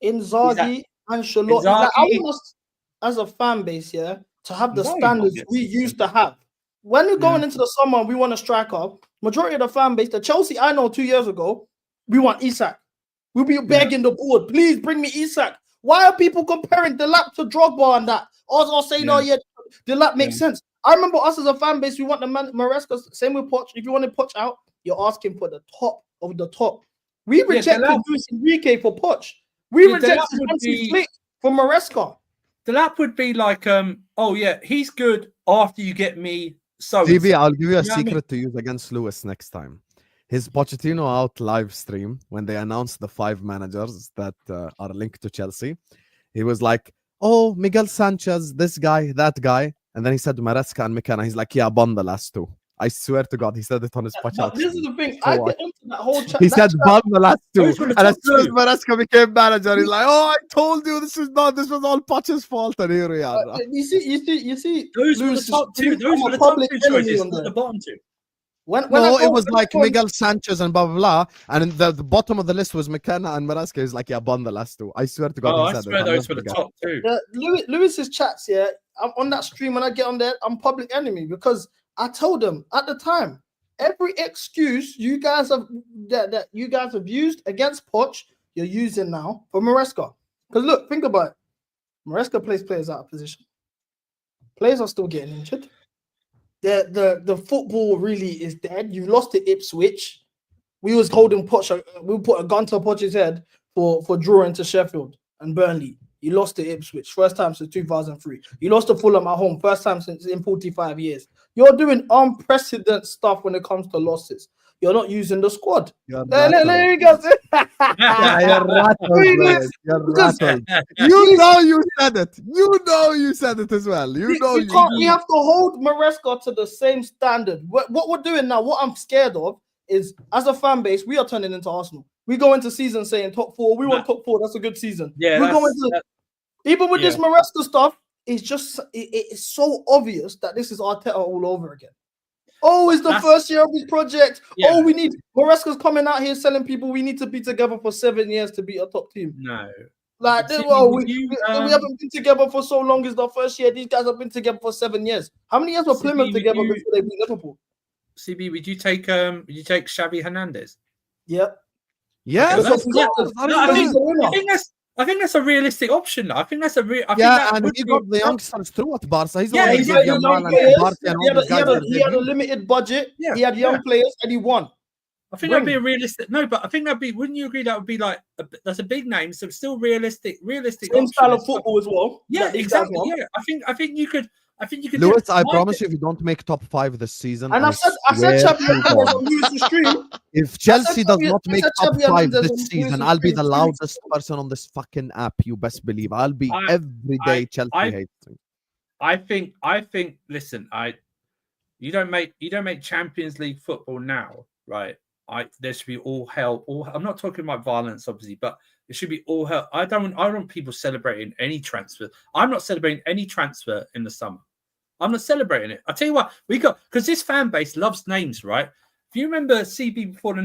Inzaghi, Ancelotti. Like, I want us as a fan base, to have the standards we used to have. When we're going into the summer, we want a striker. Majority of the fan base, the Chelsea I know 2 years ago, we want Isak. We'll be begging the board, please bring me Isak. Why are people comparing Delap to Drogba and that? Or saying, Delap makes sense. I remember us as a fan base, we want the Maresca, same with Poch. If you want to Poch out, you're asking for the top of the top. We rejected Luis Enrique for Poch. We rejected Hansi Flick for Maresca. Delap would be like, he's good after you get me. So DB, I'll give you a secret to use against Lewis next time. His Pochettino out live stream when they announced the 5 managers that are linked to Chelsea. He was like, "Oh, Miguel Sanchez, this guy, that guy," and then he said Maresca and McKenna. He's like, "Yeah, bun the last 2." I swear to God, he said it on his Poch. This is the thing. I get into that whole chat. He said bun the last 2, and as soon as Maresca became manager, he's like, "Oh, I told you this was all Poch's fault." And here we are. You see. Those were the top 2. Those were the top 2 choices, not the bottom 2. It was like Miguel Sanchez and blah blah blah, and the bottom of the list was McKenna and Maresca. He's like, "Yeah, bun the last 2." I swear to God, I swear those were the top 2. Lewis's chats, I'm on that stream. When I get on there, I'm public enemy because I told them at the time every excuse you guys have that you guys have used against Poch, you're using now for Maresca. Because look, think about it. Maresca plays players out of position. Players are still getting injured. The football really is dead. You lost to Ipswich. We was holding Poch. We put a gun to Poch's head. for drawing to Sheffield and Burnley. You lost to Ipswich, first time since 2003. You lost to Fulham at home, first time since in 45 years. You're doing unprecedented stuff when it comes to losses. You're not using the squad. You're There you rattled. go. Yeah, you're rattled, Really? Lewis. You're Because- rattled. You know you said it. You know you said it as well. You know we you can't. did. We have to hold Maresca to the same standard. What we're doing now, what I'm scared of is, as a fan base, we are turning into Arsenal. We go into season saying top 4. We want top 4. That's a good season. Yeah, we're going to even with this Maresca stuff. It's just it's so obvious that this is Arteta all over again. Oh, it's the first year of his project. Yeah. Oh, we need Maresca's coming out here selling people. We need to be together for 7 years to be a top team. No. Like, See, well, would we you, haven't been together for so long. It's the first year. These guys have been together for 7 years. How many years were CB, Plymouth would together you- before they beat Liverpool? CB, would you take Xavi Hernandez? Yep. Yeah, Okay, that's yeah. cool. No, I He's a winner. think that's a realistic option. I think that's a real. Yeah, and he got the youngsters through at Barca. He's Yeah, already he's got got young Yamal and players. Barca and He all had a- these guys. he had a limited budget. Yeah, He had young yeah. players and he won. I think that'd be a realistic. No, but I think that'd be. Wouldn't you agree that would be like that's a big name, so still realistic. Same option style and of stuff. football as well. Yeah, that these guys exactly. won. Yeah, I think you could. do Lewis, it. I My- promise you, if you don't make top 5 this season, And I said swear Xavi to Hernandez God, on Lewis's stream. if Chelsea does not I make said top Xavi 5 Hernandez this on season, Lewis's I'll be stream the 2 weeks loudest person on this fucking app. You best believe. I'll be every day Chelsea hating. I think. Listen, you don't make Champions League football now, right? There should be all hell. I'm not talking about violence, obviously, but it should be all hell. I don't want people celebrating any transfer. I'm not celebrating any transfer in the summer. I'm not celebrating it. I'll tell you what, because this fan base loves names, right? If you remember CB before the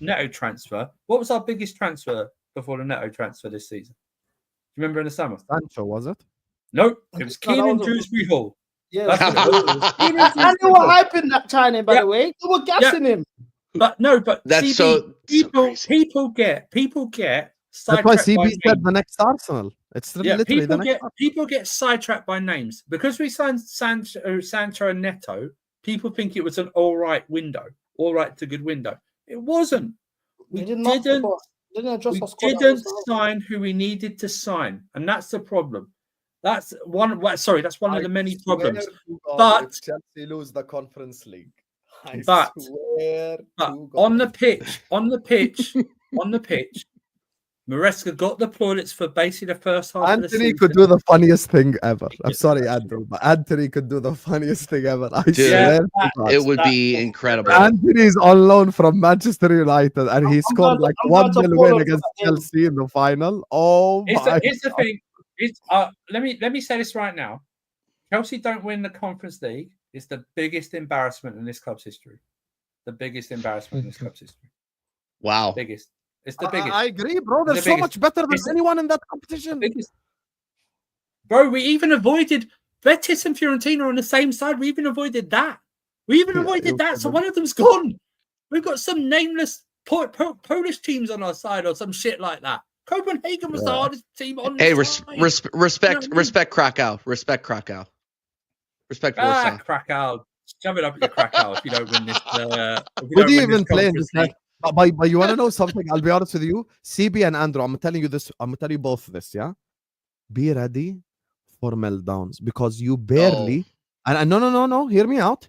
Neto transfer, what was our biggest transfer before the Neto transfer this season? Do you remember in the summer? Sancho, was it? Nope, it was No, that Keenan was- Dewsbury Hall. Yeah, That's what it was. and they were hyping that China, by the way. They were gassing him. But That's CB, so crazy. people get That's why sidetracked by CB said names. the next Arsenal. It's literally the next people get sidetracked by names because we signed Sancho and Neto. People think it was an all right window, all right to good window. It wasn't. We They didn't adjust our squad. didn't sign who we needed to sign, and that's the problem. That's one. Sorry, that's one of the many problems. But- if Chelsea lose the Conference League, I But- swear But to God. on the pitch, Maresca got the plaudits for basically the first half of the Anthony season. could do the funniest thing ever. I'm sorry, Andrew, but Anthony could do the funniest thing ever. I Dude, swear to God. It would be incredible. Anthony's on loan from Manchester United, and he scored like I'm glad to 1-0 follow win against that game. Chelsea in the final. Oh my! Here's the thing. Let me say this right now. Chelsea don't win the Conference League. It's the biggest embarrassment in this club's history. The biggest embarrassment in this club's history. Wow. Biggest. It's the biggest. I agree, bro. They're The so biggest. much better than It's the- anyone in that competition. Biggest. Bro, we even avoided Betis and Fiorentina on the same side. We even avoided that. We even Yeah, avoided it that. was So good. one of them's gone. We've got some nameless Polish teams on our side or some shit like that. Copenhagen was the Yeah. hardest team on Hey, the side. respect You know what I mean? Krakow. Respect Krakow. Respect Warsaw. Krakow. Shove it up your Krakow if you don't win this. Would you even play in this match? But you want to know something? I'll be honest with you. CB and Andrew, I'm telling you this. I'm gonna tell you both this. Yeah, be ready for meltdowns because you barely. And no. Hear me out.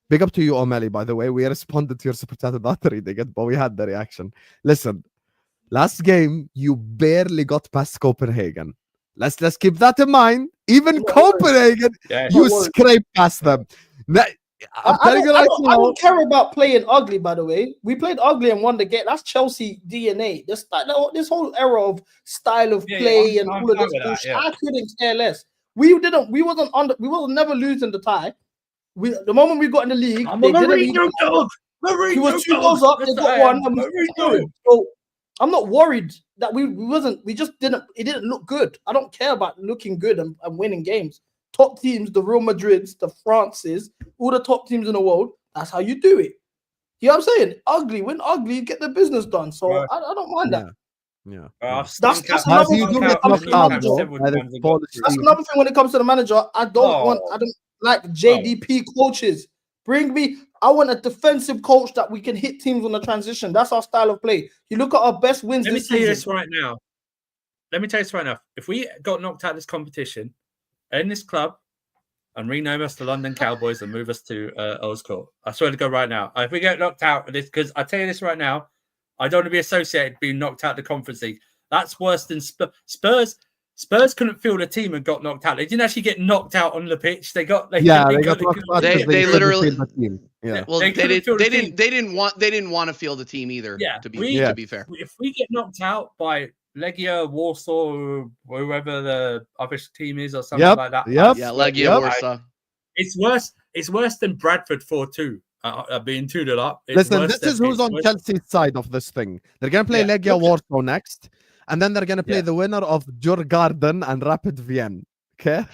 Big up to you, O'Malley. By the way, we responded to your super chat not reading it, but we had the reaction. Listen, last game you barely got past Copenhagen. Let's keep that in mind. Even Copenhagen, Yeah. you Don't worry. scrape past them. I'm I telling you right I now. don't care about playing ugly, by the way. We played ugly and won the game. That's Chelsea DNA. This whole era of style of Yeah, play yeah, and I'm all of fine this with that, bullshit. yeah. I couldn't care less. We were never losing the tie. The moment we got in the league, they didn't Mourinho dog. he was 2 goals up, they got one, and we scored. So I'm not worried that we just didn't, it didn't look good. I don't care about looking good and winning games. Top teams, the Real Madrids, the Frances, all the top teams in the world, that's how you do it. You know what I'm saying? Ugly, win ugly, get the business done. So Right. I don't mind that. Yeah. That's How another do you thing do when get it comes knocked to the out, manager. bro? By the Polish That's team? another thing when it comes to the manager. I don't Oh. like JDP coaches. Bring me I want a defensive coach that we can hit teams on the transition. That's our style of play. You look at our best wins Let me this tell you season. this right now. Let me tell you this right now. If we got knocked out of this competition, end this club, and rename us the London Cowboys and move us to Oscorp, I swear to God, right now. If we get knocked out of this, because I tell you this right now, I don't want to be associated with being knocked out of the Conference League. That's worse than Spurs. Spurs couldn't field a team and got knocked out. They didn't actually get knocked out on the pitch. They got knocked out because they literally the team. Yeah. Well, they didn't want to field a team either. Yeah, to be fair. If we get knocked out by Legia, Warsaw, or whoever the other team is, or something like that. Yeah, Legia, Warsaw. It's worse. It's worse than Bradford 4-2 being 2-0 up. Listen, this is who's on Chelsea's side of this thing. They're gonna play Legia Warsaw next, and then they're gonna play the winner of Djurgården and Rapid Vienna. Okay.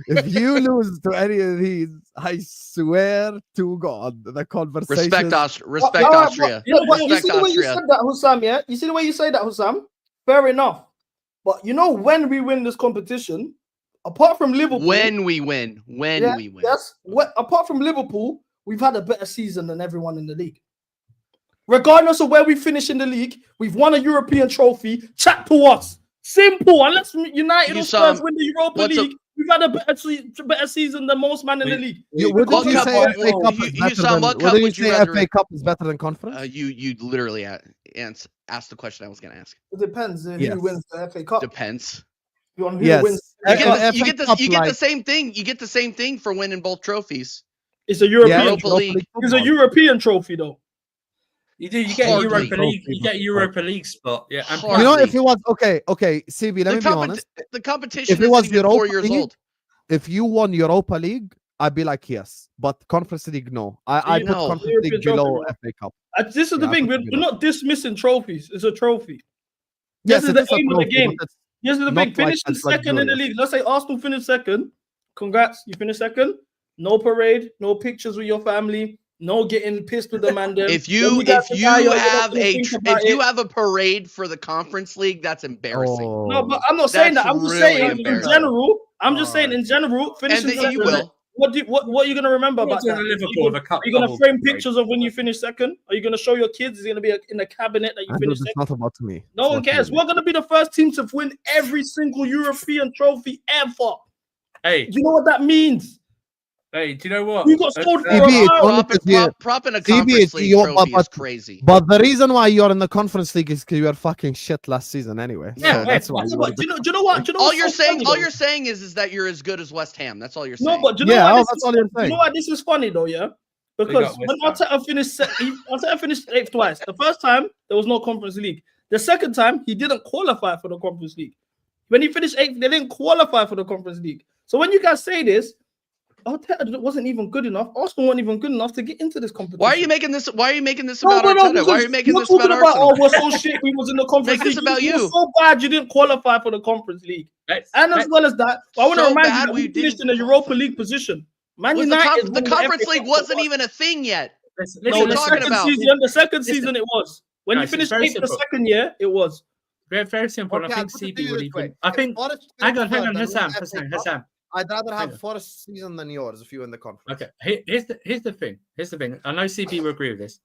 If you lose to any of these, I swear to God, the conversation. Respect Austria. You see the way you said that, Hussam, yeah? You see the way you say that, Hussam? Fair enough. But you know, when we win this competition, apart from Liverpool. When we win. Yes. Apart from Liverpool, we've had a better season than everyone in the league. Regardless of where we finish in the league, we've won a European trophy. Chat to us. Simple. Unless United or Spurs win the Europa League, we've had a better season than most men in the league. Wouldn't you say FA Cup is better than conference? You literally asked the question I was going to ask. It depends who wins the FA Cup. Depends. Wins. You get the same thing. You get the same thing for winning both trophies. It's a European trophy. It's a European trophy, though. You do. You get a Europa League. You get a Europa League spot. Yeah. You know, if it was okay, CB. Let me be honest. The competition. If it was Europa 4 years old. If you won Europa League, I'd be like yes, but Conference League no. I put Conference League below FA Cup. This is the thing. We're not dismissing trophies. It's a trophy. Yes, this is the aim of the game. This is the thing. Finish second in the league. Let's say Arsenal finished second. Congrats, you finished second. No parade, no pictures with your family. No getting pissed with the man. If you have a parade for the Conference League, that's embarrassing. Oh. No, but I'm not saying that. I'm just saying in general. I'm just saying in general. Finishing second. You will. What are you gonna remember about that? Are you gonna frame pictures of when you finish second? Are you gonna show your kids? Is it gonna be in the cabinet that you finished second? It's not about me. No one cares. We're gonna be the first team to win every single European trophy ever. Hey, do you know what that means? Hey, do you know what? We got sold for propping a Conference League trophy is crazy. But the reason why you're in the Conference League is because you were fucking shit last season anyway. Yeah, so that's why. Do you know what? All you're saying is that you're as good as West Ham. That's all you're saying. No, but do you know that's all you're saying. You know why this is funny though, yeah? Because when Arteta finished 8th twice. The first time there was no Conference League. The second time he didn't qualify for the Conference League. When he finished 8th, they didn't qualify for the Conference League. So when you guys say this, Arteta wasn't even good enough. Arsenal weren't even good enough to get into this competition. Why are you making this about Arteta? Why are you making this about Arsenal? We're so shit. We was in the Conference League. About you. It was so bad you didn't qualify for the Conference League. And as well as that, I want to remind you that we finished in the Europa League position. Man United. The Conference League wasn't even a thing yet. No, the second season it was. When you finished 8th the second year, it was. Very, very simple. I think CB would even. I think. Hang on, Hassam. I'd rather have Forest season than yours if you win the conference. Okay, here's the thing. I know CB will agree with this.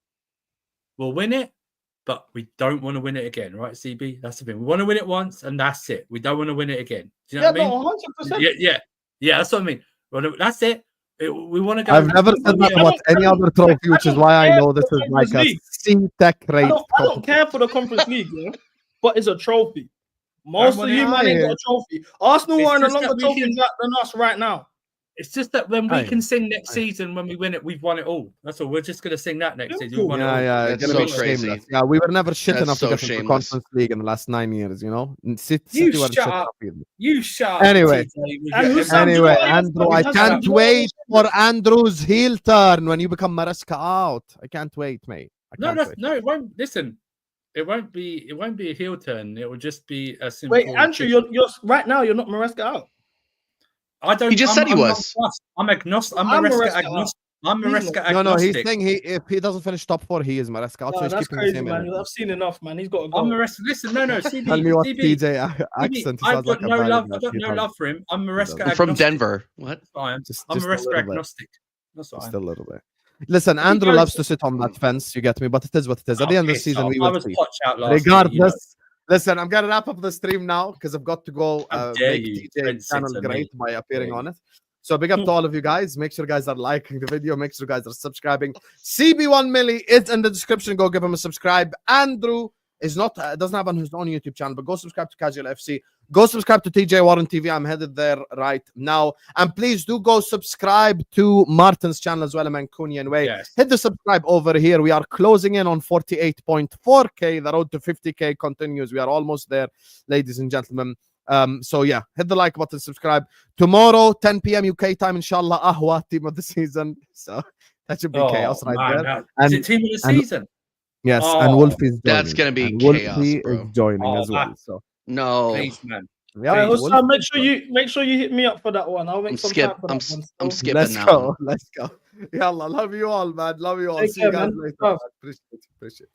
We'll win it, but we don't want to win it again, right, CB? That's the thing. We want to win it once, and that's it. We don't want to win it again. Do you know what I mean? 100%. Yeah. That's what I mean. Well, that's it. We want to go. I've never said that about any other trophy, which is why I know this is like a C-Tech rate. I don't care for the Conference League, but it's a trophy. Most of you man ain't got a trophy. Arsenal are in a longer trophy than us right now. It's just that when we can sing next season, when we win it, we've won it all. That's all. We're just going to sing that next season. It's gonna be crazy. Yeah, we were never shit enough to get into the Conference League in the last 9 years, you know? You shut up. Anyway, Andrew, I can't wait for Andrew's heel turn when you become Maresca out. I can't wait, mate. No, it won't. Listen. It won't be a heel turn. It will just be a simple. Wait, Andrew, you're right now. You're not Maresca out. I don't. He just said he was. I'm agnostic. I'm Maresca agnostic. I'm Maresca agnostic. No, he's saying if he doesn't finish top 4, he is Maresca out. So that's crazy, man. I've seen enough, man. He's got to go. I'm Maresca. Listen, no. CB, tell me what TJ accent. I've got no love. I've got no love for him. I'm Maresca agnostic. From Denver. What? I'm Maresca agnostic. That's fine. Just a little bit. Listen, be Andrew very loves to sit on that fence. You get me, but it is what it is. At the end of the piss season, off. we I will was see. potch out last week, Regardless, listen, I'm gonna wrap up the stream now because I've got to go How dare make you, TJ channel trendsetter great me. by appearing Dare on you. it. So big up to all of you guys. Make sure you guys are liking the video. Make sure you guys are subscribing. CB1 Millie is in the description. Go give him a subscribe. Andrew is not doesn't have on his own YouTube channel, but go subscribe to Casual FC. Go subscribe to TJ Warren TV. I'm headed there right now. And please do go subscribe to Martin's channel as well, Mancunian Way. Yes. Hit the subscribe over here. We are closing in on 48.4K. The road to 50K continues. We are almost there, ladies and gentlemen. So yeah, hit the like button, subscribe. Tomorrow, 10 p.m. UK time, inshallah, Ahwa team of the season. So that should be chaos right there. Is it team of the season? Yes, Oh, and Wolfie is joining. That's gonna be and chaos, Wolfie bro. is joining as well. that- So No, Please, man. yeah, Alright, Please. Hussam, make sure you hit me up for that one. I'll make I'm some skip. time for I'm that one. I'm So, skipping let's that go. one. Let's go. Yalla, love you all, man. Love you all. Take See you care, guys man. later. Love. Man. Appreciate it.